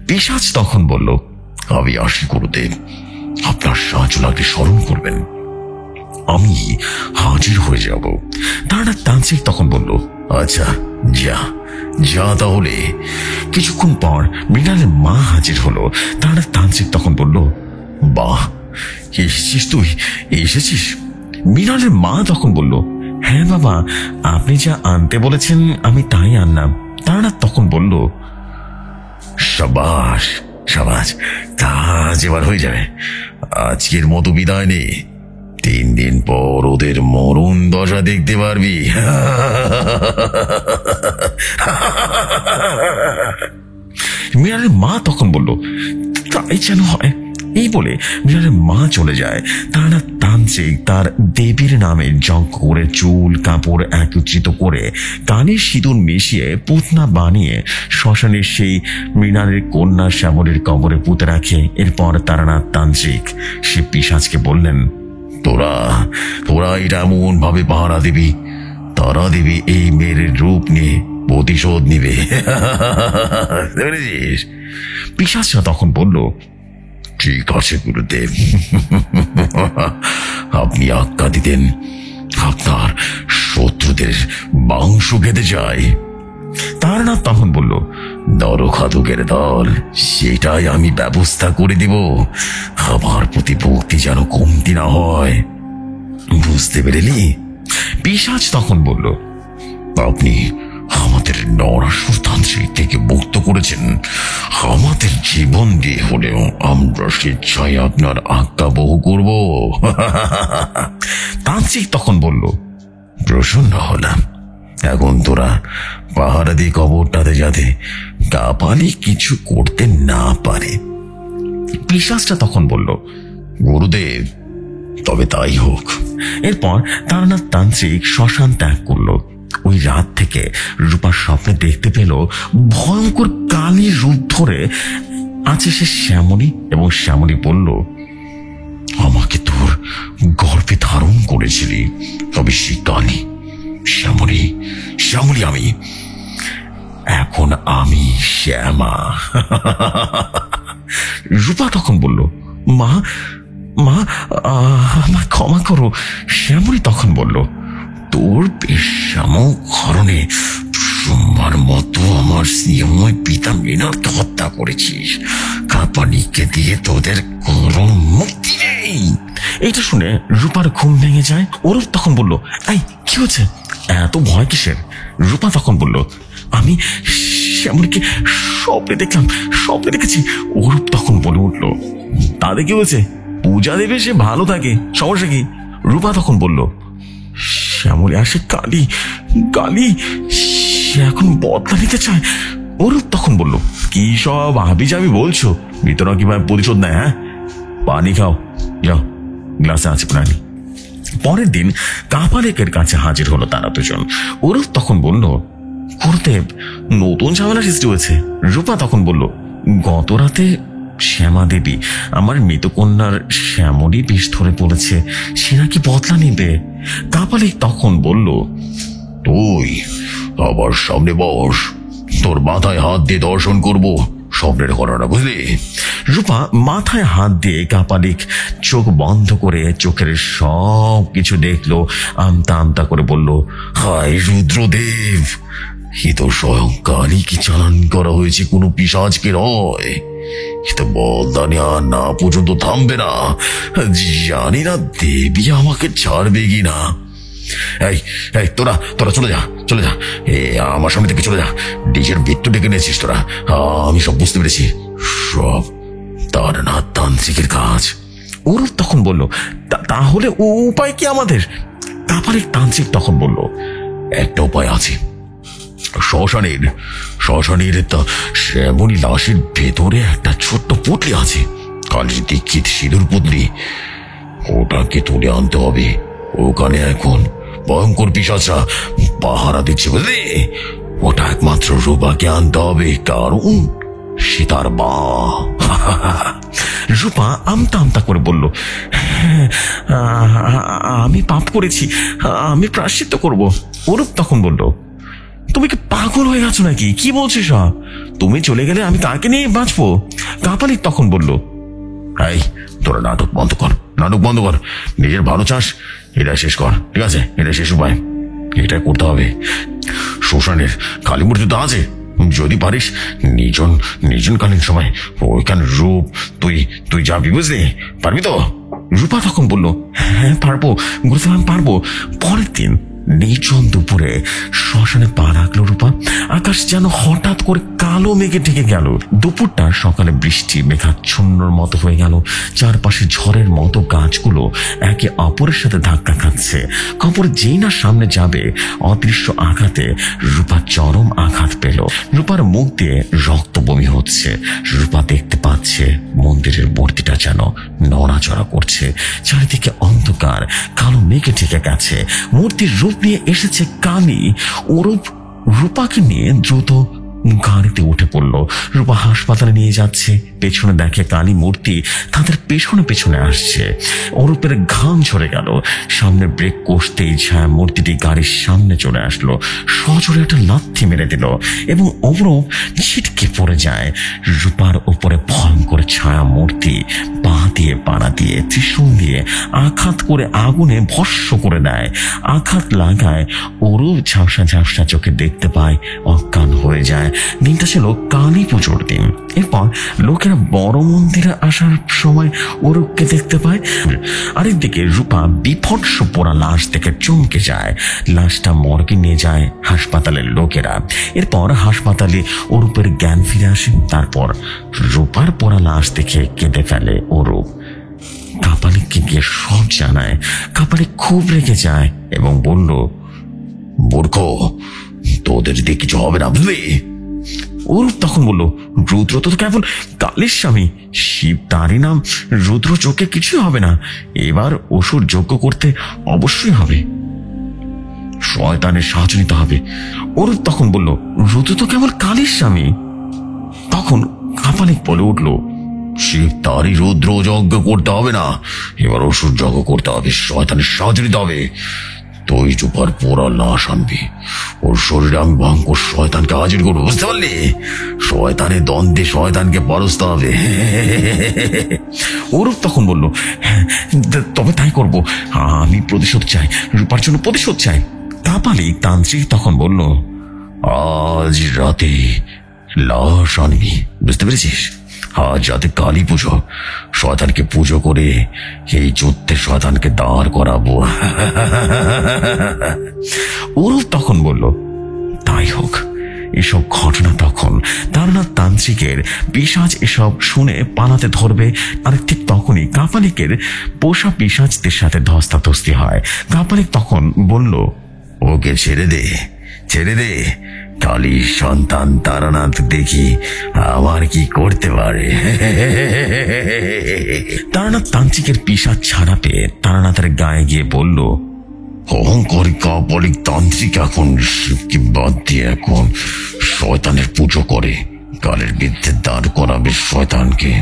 পিশাচ তখন বলল, আমি আসি গুরুদেব, আপনার সাহায্য লাগলে স্মরণ করবেন, আমি হাজির হয়ে যাব। তারানাথ তান্ত্রিক তখন বলল, আচ্ছা যা যা তাহলে। কিছুক্ষণ পর মৃণালের মা হাজির হলো। তারানাথ তান্ত্রিক তখন বলল, বাহ, এসেছিস তুই, এসেছিস? মৃণালের মা তখন বলল, হ্যাঁ বাবা, আপনি যা আনতে বলেছেন আমি তাই আনলাম। তারানাথ তখন বলল, সাবাস সাবাস, কাজ এবার হয়ে যাবে। আজকের মতো বিদায় নে, 3 দিন পর ওদের মরণ দশা দেখতে পারবি। মৃণালের মা তখন বলল, তাই যেন হয়। এই বলে মৃণালের মা চলে যায়। তারানাথ তান্ত্রিক তার দেবীর নামে যজ্ঞ করে চুল কাপড় একত্রিত করে কানে সিঁদুর মিশিয়ে পুতনা বানিয়ে শ্মশানের সেই মৃণালের কন্যা শ্যামলের কবরে পুঁতে রাখে। এরপর তারানাথ তান্ত্রিক সে পিশাচকে বললেন, তোরা তোরা এটা এমন ভাবে পাহারা দিবি, তারা দেবী এই মেয়ের রূপ নিয়ে প্রতিশোধ নিবে। পিশাচরা তখন বলল, ঠিক আছে গুরুদেব। আপনি আজ্ঞা দিতেন আপনার শত্রুদের মাংস খেতে চাই। তারানাথ তখন বলল, নরখাদকের দল, সেটাই আমি ব্যবস্থা করে দিব। আমার প্রতি ভক্তি যেন কমতি না হয়, বুঝতে পেরেলি? পিশাচ তখন বলল, আপনি আমাদের নরাসুর তান্ত্রিক থেকে মুক্ত করেছেন। আমাদের জীবন দিয়ে হলেও আমরা স্বেচ্ছায় আপনার আজ্ঞা বহু করব। তান্ত্রিক তখন বলল, প্রসন্ন হলাম, এখন তোরা পাহারা দিয়ে কবরটাতে যাতে কাপালি কিছু করতে না পারে। পিশাচটা তখন বলল, গুরুদেব, তবে তাই হোক। এরপর তারানাথ তান্ত্রিক শ্মশান ত্যাগ করলো। ওই রাত থেকে রূপা স্বপ্নে দেখতে পেল ভয়ঙ্কর কালী রূপ ধরে আছে সে শ্যামলী, এবং শ্যামলী বলল, আমাকে তোর গর্ভে ধারণ করেছিলি, তবে সে কালী শ্যামলী, শ্যামলী আমি, এখন আমি শ্যামা। রূপা তখন বলল, মা মা আমায় ক্ষমা করো। শ্যামলী তখন বলল, তোর বেশ্যাম কারণে সোমবার মতো আমার স্নেহময় পিতা মিনারকে হত্যা করেছিস। কাপালিককে দিয়ে তোদের কোনো মুক্তি নেই। এইটা শুনে রূপার ঘুম ভেঙে যায়। অরূপ তখন বলল, এই কি হচ্ছে, এত ভয় কিসের? রূপা তখন বলল, আমি শ্যামলীকে স্বপ্নে দেখলাম, স্বপ্নে দেখেছি। অরূপ তখন বলে উঠল, তাদের কি হয়েছে? পূজা দেবে, সে ভালো থাকে, সমস্যা কি? রূপা তখন বলল, শ্যামলী আসে কালী, কালী সে এখন বদলা নিতে চায়। অরূপ তখন বলল, কি সব হাবি যাবি বলছো? ভিতরে কিভাবে প্রতিশোধ নেয়? হ্যাঁ, পানি খাও, যাও, গ্লাসে আছে প্রাণী। পরের দিন কাপালিকের কাছে হাজির হলো তারা দুজন। অরূপ তখন বলল, গুরুদেব, নতুন ঝামেলা সৃষ্টি হয়েছে। রূপা তখন বলল, গত রাতে শ্যামা দেবী আমার মৃতকন্যার শ্যামলী বিষ ধরে পড়েছে, সে নাকি বদলা নিবে। কাপালিক তখন বলল, তুই আবার সামনে বস, তোর মাথায় হাত দিয়ে দর্শন করবো স্বপ্নের ঘটনা, বুঝলি? রূপা মাথায় হাত দিয়ে কাপালিক চোখ বন্ধ করে চোখের সব কিছু দেখলো। আমতা আমতা করে বলল, হায় রুদ্রদেব, এ তো স্বয়ং কালী কি চালান করা হয়েছে, কোনো পিশাচকে নয়। তো বলদানি আর না পর্যন্ত থামবে না, জানি না দেবী আমাকে ছাড়বে কিনা। এই এই তোরা তোরা চলে যা, চলে যা, আমার সামনে থেকে চলে যা। নিজের মৃত্যু ডেকে নিয়েছিস তোরা, আমি সব বুঝতে পেরেছি, সব তারানাথ তান্ত্রিকের কাজ। অরূপ তখন বলল, তাহলে উপায় কি আমাদের? কাপালিক তান্ত্রিক তখন বলল, একটা উপায় আছে। শ্মশানের শ্যামলী লাশের ভেতরে একটা ছোট্ট পুটলি আছে, কালী দীক্ষিত সিঁদুর পুতলি, ওটাকে তুলে আনতে হবে। ওখানে এখন ভয়ঙ্কর পিশাচরা পাহারা দিচ্ছে, বুঝলি? ওটা একমাত্র রূপাকে আনতে হবে, কারণ সে তার মা। রূপা আমতা আমতা করে বলল, আমি পাপ করেছি, আমি প্রায়শ্চিত্ত করব। অরূপ তখন বলল, তুমি কি পাগল হয়ে গেছো নাকি? কি বলছিস? তুমি চলে গেলে আমি তাকে নিয়ে বাঁচবো। কাপালিক তখন বলল, এই তোরা নাটক বন্ধ কর, নাটক বন্ধ কর, নিজের ভালো চাস, এটা শেষ কর, ঠিক আছে? এটা শেষ উপায়, এটা করতে হবে। শ্মশানের কালী মূর্তি তো আছে, যদি পারিস নির্জনকালীন সময় ওইখানে রূপ তুই যাবি, বুঝলি? পারবি তো? রূপা তখন বলল, হ্যাঁ পারবো গুরুদেব, আমি পারবো। পরের দিন নির্জন দুপুরে শ্মশানে পা রাখলো রূপা। আকাশ যেন হঠাৎ করে কালো মেঘে ঢেকে গেল। দুপুরটা সকালে বৃষ্টি মেঘাচ্ছন্নর মতো হয়ে গেল। চারপাশে ঝড়ের মতো গাছগুলো একে অপরের সাথে ধাক্কা খাচ্ছে। কবর যেই না সামনে যাবে, অদৃশ্য আঘাতে রূপা চরম আঘাত পেল। রূপার মুখ দিয়ে রক্ত বমি হচ্ছে। রূপা দেখতে পাচ্ছে মন্দিরের মূর্তিটা যেন নড়াচড়া করছে। চারিদিকে অন্ধকার, কালো মেঘে ঢেকে গেছে। মূর্তির রূপ নিয়ে এসেছে কালী। অরূপ রূপাকে নিয়ে দ্রুত গাড়িতে উঠে পড়ল। রূপা হাসপাতালে নিয়ে যাচ্ছে। পেছনে দেখে কালী মূর্তি তাদের পেছনে পেছনে আসছে। অরূপের ঘাম ঝরে গেল। সামনে ব্রেক কষতেই ছায়া মূর্তিটি গাড়ির সামনে চলে আসলো। সজোরে একটা লাথি মেরে দিল এবং অরূপ ছিটকে পড়ে যায়। রূপার উপরে ভয়ঙ্কর ছায়া মূর্তি পা দিয়ে পাড়া দিয়ে ত্রিশূল দিয়ে আঘাত করে আগুনে ভস্ম করে দেয়। আঘাত লাগায় অরূপ ঝাপসা ঝাপসা চোখে দেখতে পায়, অজ্ঞান হয়ে যায়। দিনটা ছিল কালী পুজোর দিন। এরপর লোকেরা বড় মন্দিরে আসার সময় অরূপকে দেখতে পায়। আরেকদিকে রূপা বিভৎস পোড়া লাশ দেখে চমকে যায়। লাশটা মর্গে নিয়ে যায় হাসপাতালের লোকেরা। এরপর হাসপাতালে অরূপের জ্ঞান ফিরে আসে। তারপর রূপার পোড়া লাশ দেখে কেঁদে ফেলে অরূপ। কাপালিককে গিয়ে সব জানায়। কাপালিক খুব রেগে যায় এবং বলল, মূর্খ, তোদের দিয়ে কিছু হবে না, বুঝলি? অরূপ তখন বলল, রুদ্র তো কেবল কালের স্বামী, শিব তারই নাম, রুদ্র চোখে কিছুই হবে না। এবার অসুর যজ্ঞ করতে অবশ্যই হবে, শয়তানের সাহায্য নিতে হবে। অরূপ তখন বলল, রুদ্র তো কেবল কালের স্বামী। তখন কাপালিক বলে উঠল, শিব তারই রুদ্র যজ্ঞ করতে হবে না, এবার অসুর যজ্ঞ করতে হবে, শয়তানের সাহায্য নিতে হবে। তুই চুপার পোড়া লাশ আনবি, ওর শরীরে আমি ভয়ঙ্কর শয়তানকে হাজির করবো, বুঝতে পারলি? শয়তানের দ্বন্দ্বে শয়তানকে পরস্ত হবে। অরূপ তখন বলল, তবে তাই করব, আমি প্রতিশোধ চাই, রূপার জন্য প্রতিশোধ চাই। কাপালিক তান্ত্রিক তখন বলল, আজ রাতে লাশ আনবি, বুঝতে পেরেছিস? আজ রাতে কালী পুজো, শয়তানকে পুজো করে এই যুদ্ধে শয়তানকে দাঁড় করাবো। অরূপ তখন বলল, তাই হোক। এসব ঘটনা তখন তারনাথ তান্ত্রিকের পিশাচ এসব শুনে পালাতে ধরবে, আর ঠিক তখনই কাপালিকের পোষা পিশাচদের সাথে ধস্তাধস্তি হয়। কাপালিক তখন বলল, ওকে ছেড়ে দে, ছেড়ে দে, কালীর সন্তান তারানাথ দেখি আমার কি করতে পারে। তারানাথ তান্ত্রিকের পিশাচ ছাড়া পেয়ে তারানাথের গায়ে গিয়ে বলল, অহংকারী কাপালিক তান্ত্রিক এখন শিবকে বাদ দিয়ে এখন শয়তানের পুজো করে, কালের বিরুদ্ধে দাঁড় করাবে শয়তানকে।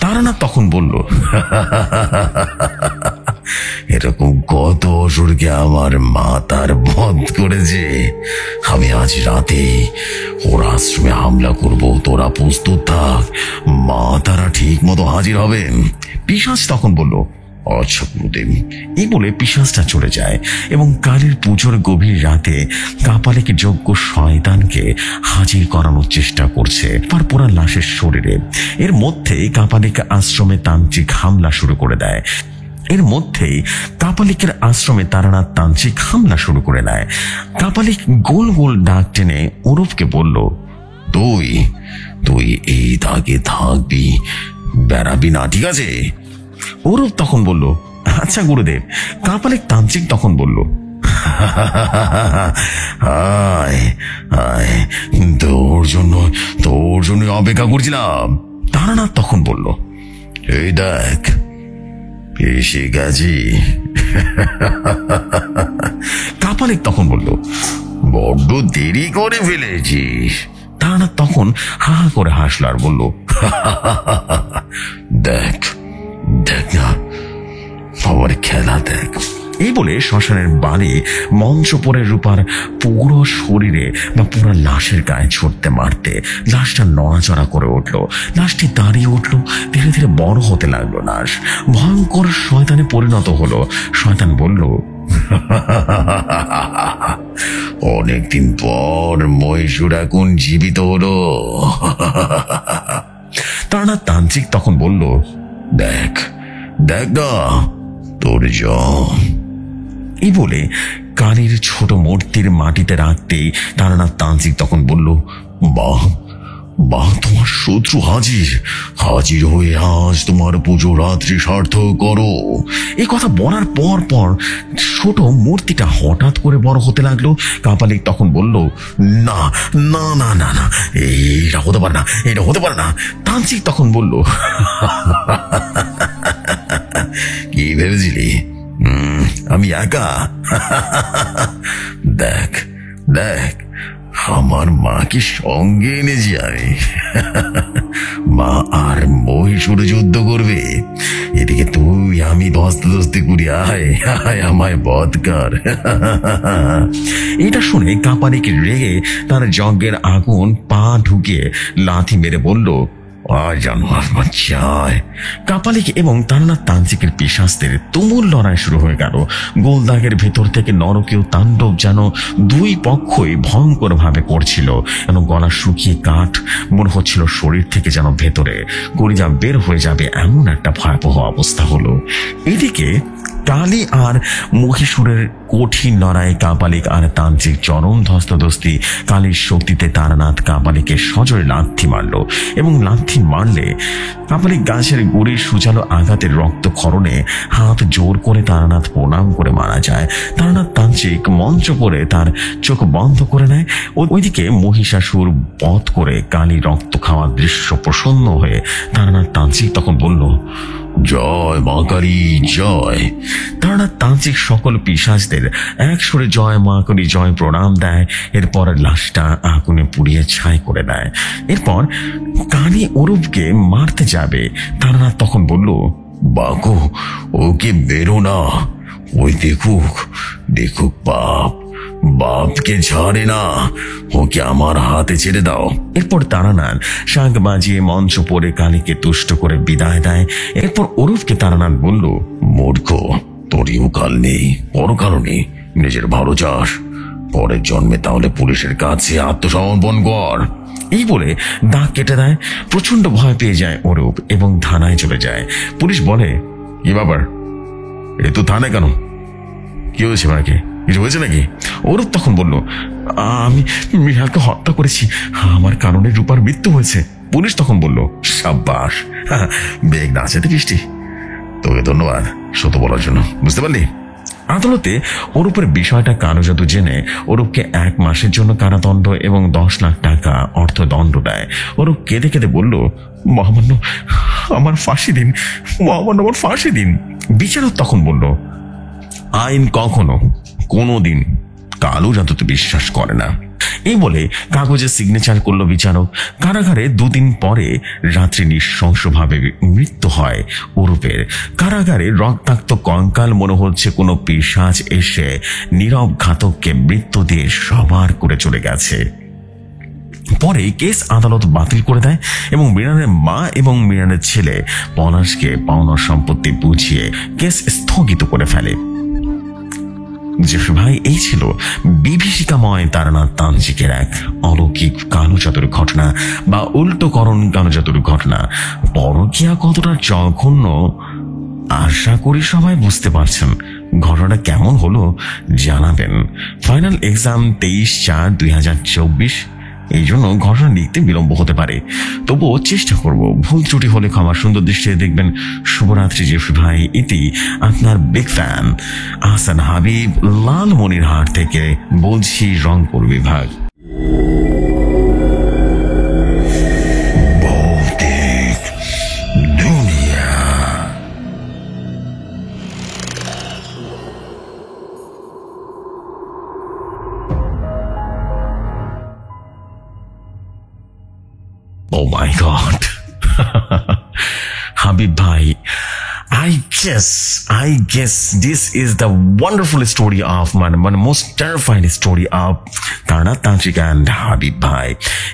তারানাথ তখন বলল, এরকম কত অসুরকে আমার মা তার বধ করেছে, আমি আজ রাতে ওর আশ্রমে হামলা করব, তোরা প্রস্তুত থাক, মা তারা ঠিক মতো হাজির হবেন। পিশাচ তখন বলল, আচ্ছা গুরুদেব। এই বলে পিশাচটা চলে যায় এবং কালীর পুজোর গভীর রাতে কাপালিক যোগ্য শয়তানকে হাজির করানোর চেষ্টা করছে তার পুরা লাশের শরীরে। এর মধ্যেই কাপালিক আশ্রমে তান্ত্রিক হামলা শুরু করে দেয়। এর মধ্যেই কাপালিকের আশ্রমে তারানাথ তান্ত্রিক হামলা শুরু করে দেয়। কাপালিক গোল গোল ডাক টেনে অরূপকে বলল, তুই তুই এই দাগে থাকবি, বেড়াবি না, ঠিক আছে? অরূপ তখন বলল, আচ্ছা গুরুদেব। কাপালিক তান্ত্রিক তখন বলল, আয় আয়, তোর জন্য অপেক্ষা করছিলাম। তারানাথ তখন বলল, এই দেখ এসে গেছি। কাপালিক তখন বলল, বড্ড দেরি করে ফেলেছিস। তারানাথ তখন হা হা করে হাসল আর বলল, দেখ দেখ না, আমার খেলা দেখ। এই বলে শ্মশানের বাড়ি মঞ্চ পরে রূপার পুরো শরীরে বা পুরো লাশের গায়ে ছুটতে মারতে লাশটা নড়াচড়া করে উঠলো। লাশটি দাঁড়িয়ে উঠলো, ধীরে ধীরে বড় হতে লাগলো। লাশ ভয়ঙ্কর শয়তানে পরিণত হলো। শয়তান বলল, অনেকদিন পর মহীশূর এখন জীবিত হলো। তারানাথ তান্ত্রিক তখন বলল, দেখ দেখ না তোর জম। এই বলে কালীর ছোট মূর্তির মাটিতে রাখতেই তারানাথ তান্ত্রিক তখন বলল, বাহ বাহ, তোমার শত্রু হাজির হয়ে আজ তোমার পুজো রাত্রি সার্থক করো। এই কথা বলার পর পর ছোট মূর্তিটা হঠাৎ করে বড় হতে লাগলো। কাপালিক তখন বলল, না না না না না, এটা হতে পারে না, এটা হতে পারে না। তান্ত্রিক তখন বলল, কি ভেবেছিলি আমি একা? দেখ দেখ, আমার মাকে সঙ্গে এনেছি আমি। মা আর মহীশূর যুদ্ধ করবে, এদিকে তুই আমি ধস্তাধস্তি করি, আয় আয় আমায় বধ কর। এটা শুনে কাপালিক রেগে তার যজ্ঞের আগুন পা ঢুকিয়ে লাথি মেরে বলল, কাপালিক এবং তারানাথ তান্ত্রিকের পিশাচদের তুমুল লড়াই শুরু হয়ে গেল। গোলদাগের ভেতর থেকে নরকীয় তাণ্ডব যেন দুই পক্ষই ভয়ঙ্কর ভাবে করছিল। এবং গলা শুকিয়ে কাঠ মনে হচ্ছিল শরীর থেকে যেন ভেতরে কলিজা বের হয়ে যাবে, এমন একটা ভয়াবহ অবস্থা হলো। এদিকে কালী আর মহীশূরের কঠিন লড়াই, কাপালিক আর তান্ত্রিক চরম ধস্তাধস্তি। কালীর শক্তিতে তারানাথ কাপালিকে সজোরে লাথি মারল এবং লাথি মারলে কাপালিক গাছের গুড়ির সুচালো আঘাতের রক্তক্ষরণে হাত জোর করে তারানাথ প্রণাম করে মারা যায়। তারানাথ তান্ত্রিক মন্ত্র পড়ে তার চোখ বন্ধ করে নেয়। ওইদিকে মহিষাসুর বধ করে কালী রক্ত খাওয়ার দৃশ্য প্রসন্ন হয়ে তারানাথ তান্ত্রিক তখন বলল, জয় মা কালী জয়। তারানাথ তান্ত্রিক সকল পিশাচদের এক সুরে জয় মা কালী জয় প্রণাম দেয়। এরপর লাশটা আগুনে পুড়িয়ে ছাই করে দেয়। এরপর কালী অরূপকে মারতে যাবে। তারানাথ তখন বলল, বাকু ওকে বেরো না, ওই দেখুক দেখুক বাপকে ছাড়ে না, ওকে আমার হাতে ছেড়ে দাও। এরপর তারানাথ শাঁখ বাজিয়ে মঞ্চ পড়ে কালীকে তুষ্ট করে বিদায় দেয়। এরপর অরূপকে তারানাথ বলল, মূর্খ, তোর ইহকাল নেই পরকাল নেই, নিজের ভালো চাস, পরের জন্মে তাহলে পুলিশের কাছে আত্মসমর্পণ কর। এই বলে দাগ কেটে দেয়। প্রচন্ড ভয় পেয়ে যায় অরূপ এবং থানায় চলে যায়। পুলিশ বলে, কি ব্যাপার, এ তো থানায় কেন, কি হয়েছে, মাকে কিছু হয়েছে নাকি? অরূপ তখন বলল, আমি মৃণালকে হত্যা করেছি, আমার কারণে রূপার মৃত্যু হয়েছে। পুলিশ তখন বলল, সাব্বাস, বেগ নাচেতে বৃষ্টি, তোকে ধন্যবাদ সত্য বলার জন্য, বুঝতে পারলি? আদালতে অরূপের বিষয়টা কালোজাদু জেনে অরূপকে 1 মাসের জন্য কারাদণ্ড এবং 10 লাখ টাকা অর্থদণ্ড দেয়। অরূপ কেঁদে কেঁদে বলল, মহামান্য আমার ফাঁসি দিন, মহামান্য আমার ফাঁসি দিন। বিচারক তখন বলল, আইন কখনো কোনোদিন কালো জাদুতে বিশ্বাস করে না। এই বলে কাগজে সিগনেচার করলো বিচারক। কারাগারে 2 দিন পরে রাত্রি নৃশংসভাবে মৃত্যু হয় অরূপের। কারাগারে রক্তাক্ত কঙ্কাল, মনে হচ্ছে কোনো পিশাচ এসে নীরব ঘাতককে মৃত্যু দিয়ে সবার করে চলে গেছে। পরে কেস আদালত বাতিল করে দেয় এবং মৃণালের মা এবং মৃণালের ছেলে পলাশকে পাওনা সম্পত্তি বুঝিয়ে কেস স্থগিত করে ফেলে। ভাই, এই ছিল বিভীষিকাময় তারানাথ তান্ত্রিকের এক অলৌকিক কালো জাদুর ঘটনা বা উল্টোকরণ কালো জাদুর ঘটনা। পরকীয়া কতটা জঘন্য আশা করি সবাই বুঝতে পারছেন। ঘটনাটা কেমন হলো জানাবেন। Final exam 23/4/2024। এই জন্য ঘটনা লিখতে বিলম্ব হতে পারে, তবুও চেষ্টা করব। ভুল ত্রুটি হলে ক্ষমা সুন্দর দৃষ্টিতে দেখবেন। শুভরাত্রি জেফরি ভাই। ইতি আপনার বিগ ফ্যান আহসান হাবিব, লালমনিরহাট থেকে বলছি, রংপুর বিভাগ। Oh my God. Habib bhai, I guess this is the wonderful story of one most terrifying story of Taranath তান্ত্রিক and হাবিব ভাই।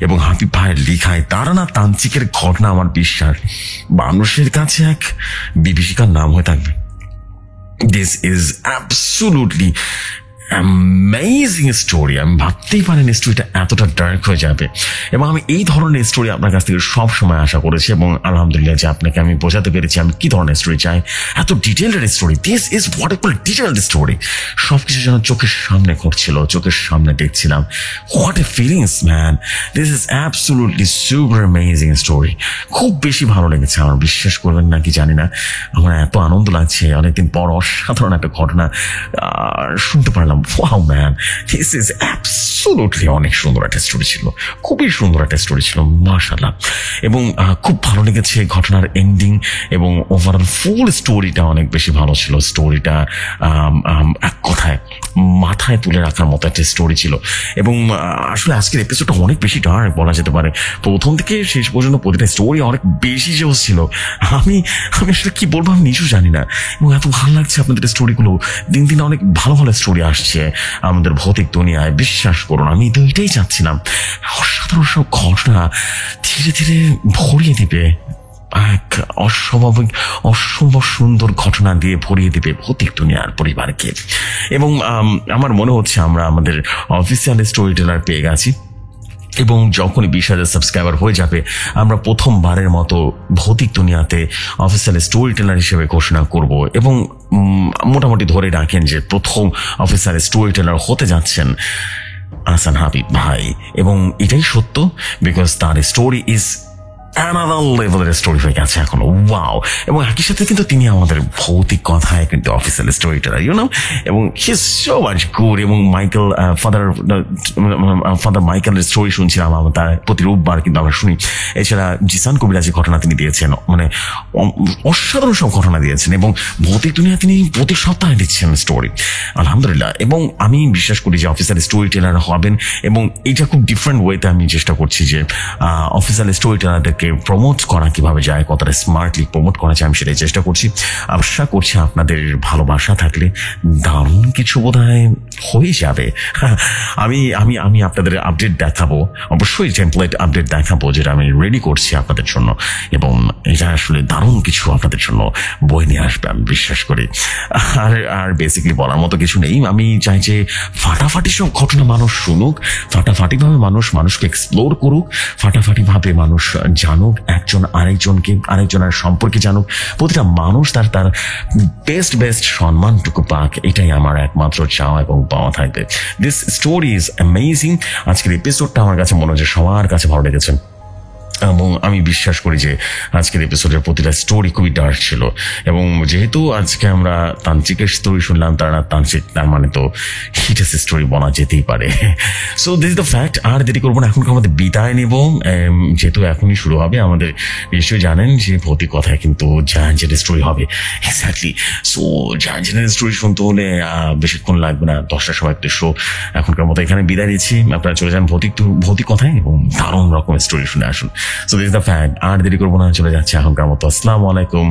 এবং হাবিব ভাইয়ের লিখায় তারানাথ তান্ত্রিকের ঘটনা আমার বিশ্বাস মানুষের কাছে এক বিভীষিকার নাম হয়ে থাকবে। This is absolutely amazing story. আমি ভাবতেই পারিনি স্টোরিটা এতটা ডার্ক হয়ে যাবে, এবং আমি এই ধরনের স্টোরি আপনার কাছ থেকে সব সময় আশা করেছি, এবং আলহামদুলিল্লাহ যে আপনাকে আমি বোঝাতে পেরেছি আমি কি ধরনের স্টোরি চাই। এত detailed story, this is what I call detailed story. সবকিছু যেন চোখের সামনে ঘটছিল, চোখের সামনে দেখছিলাম। What a feelings man, this is absolutely super amazing story. খুব বেশি ভালো লেগেছে আমার, বিশ্বাস করবেন নাকি জানি না, আমার এত আনন্দ লাগছে। অনেকদিন পর অসাধারণ একটা ঘটনা শুনতে পারলাম। Wow man, this is absolutely অনেক সুন্দর একটা স্টোরি ছিল, খুবই সুন্দর একটা স্টোরি ছিল, মাশাআল্লাহ। এবং খুব ভালো লেগেছে ঘটনার এন্ডিং, এবং ওভারঅল ফুল স্টোরিটা অনেক বেশি ভালো ছিল। স্টোরিটা এক কথায় মাথায় তুলে রাখার মতো একটা স্টোরি ছিল। এবং আসলে আজকের এপিসোডটা অনেক বেশি ডার্ক বলা যেতে পারে। প্রথম থেকে শেষ পর্যন্ত প্রতিটা স্টোরি অনেক বেশি জোস ছিল। আমি আসলে কি বলবো আমি নিজেও জানি না। এবং এত ভালো লাগছে আপনাদের স্টোরিগুলো। দিন দিন অনেক ভালো ভালো স্টোরি আসছে আমাদের ভৌতিক দুনিয়ায়, বিশ্বাস করুন। আমি তো এটাই চাচ্ছিলাম, অসাধারণ সব ঘটনা ধীরে ধীরে ভরিয়ে দিবে, এক অসম্ভব সুন্দর ঘটনা দিয়ে ভরিয়ে দিবে ভৌতিক দুনিয়ার পরিবারকে। এবং আমার মনে হচ্ছে আমরা আমাদের অফিসিয়াল স্টোরি টেলার পেয়ে গেছি, এবং যখনই 20,000 সাবস্ক্রাইবার হয়ে যাবে আমরা প্রথমবারের মতো ভৌতিক দুনিয়াতে অফিসিয়াল স্টোরি টেলার হিসেবে ঘোষণা করব। এবং মোটামুটি ধরে রাখেন যে প্রথম অফিসিয়াল স্টোরি টেলার হতে যাচ্ছেন আহসান হাবিব ভাই। এবং এটাই সত্য, বিকজ তার স্টোরি ইজ অ্যানাদার লেভেলের স্টোরি হয়ে গেছে এখনো, ওয়াও। এবং একই সাথে কিন্তু তিনি আমাদের ভৌতিক কথায় কিন্তু অফিসিয়াল স্টোরিটা ইউনো, এবং হি সো মাচ গুড। এবং মাইকেল ফাদার মাইকেলের স্টোরি শুনছিলাম, তার প্রতি রোববার কিন্তু আমরা শুনি। এছাড়া জিসান কবিরাজ যে ঘটনা তিনি দিয়েছেন, মানে অসাধারণ সব ঘটনা দিয়েছেন, এবং ভৌতিক দুনিয়া তিনি প্রতি সপ্তাহে দিচ্ছেন স্টোরি, আলহামদুলিল্লাহ। এবং আমি বিশ্বাস করি যে অফিসিয়াল স্টোরি টেলার হবেন, এবং এইটা খুব ডিফারেন্ট ওয়েতে আমি চেষ্টা করছি যে অফিসিয়াল স্টোরি টেলারদেরকে প্রমোট করা কিভাবে যায়, কতটা স্মার্টলি প্রমোট করা যায়, আমি সেটাই চেষ্টা করছি। আশা করছি আপনাদের ভালোবাসা থাকলে দারুণ কিছু বোধহয় হয়ে যাবে। আমি আমি আমি আপনাদের আপডেট দেখাবো, অবশ্যই টেমপ্লেট আপডেট দেখাবো, যেটা আমি রেডি করছি আপনাদের জন্য, এবং এটা আসলে দারুণ কিছু আপনাদের জন্য বই নিয়ে আসবে আমি বিশ্বাস করি। আর বেসিক্যালি বলার মতো কিছু নেই। আমি চাই যে ফাটাফাটি সব ঘটনা মানুষ শুনুক, ফাটাফাটিভাবে মানুষকে এক্সপ্লোর করুক, ফাটাফাটিভাবে মানুষ জানুক, একজন আরেকজনের সম্পর্কে জানুক, প্রতিটা মানুষ তার তার বেস্ট সম্মানটুকু পাক, এটাই আমার একমাত্র চাওয়া এবং পাওয়া থাকবে। This story is amazing. আজকের এপিসোডটা আমার কাছে মনে হচ্ছে সবার কাছে ভালো লেগেছে, এবং আমি বিশ্বাস করি যে আজকের এপিসোডের প্রতিটা স্টোরি খুবই ডার্ক ছিল। এবং যেহেতু আজকে আমরা তান্ত্রিকের স্টোরি শুনলাম, তারা তান্ত্রিক, তার মানে তো হিটেস স্টোরি বলা যেতেই পারে। So this is the fact. আর দেরি করবো না, এখনকার আমাদের বিদায় নেব, যেহেতু এখনই শুরু হবে। আমাদের নিশ্চয়ই জানেন যে ভৌতিক কথায় কিন্তু জায়ান্টের স্টোরি হবে, এক্স্যাক্টলি। সো জায়ান্টের স্টোরি শুনতে হলে বেশিক্ষণ লাগবে না, 10টার সময় একটা শো। এখনকার মতো এখানে বিদায় দিচ্ছি, আপনারা চলে যান ভৌতিক কথায় এবং দারুণ রকমের স্টোরি শুনে আসুন। So this is the fact. আর দেরি করবো না, চলে যাচ্ছে এখনকার মতো। আসসালামু আলাইকুম।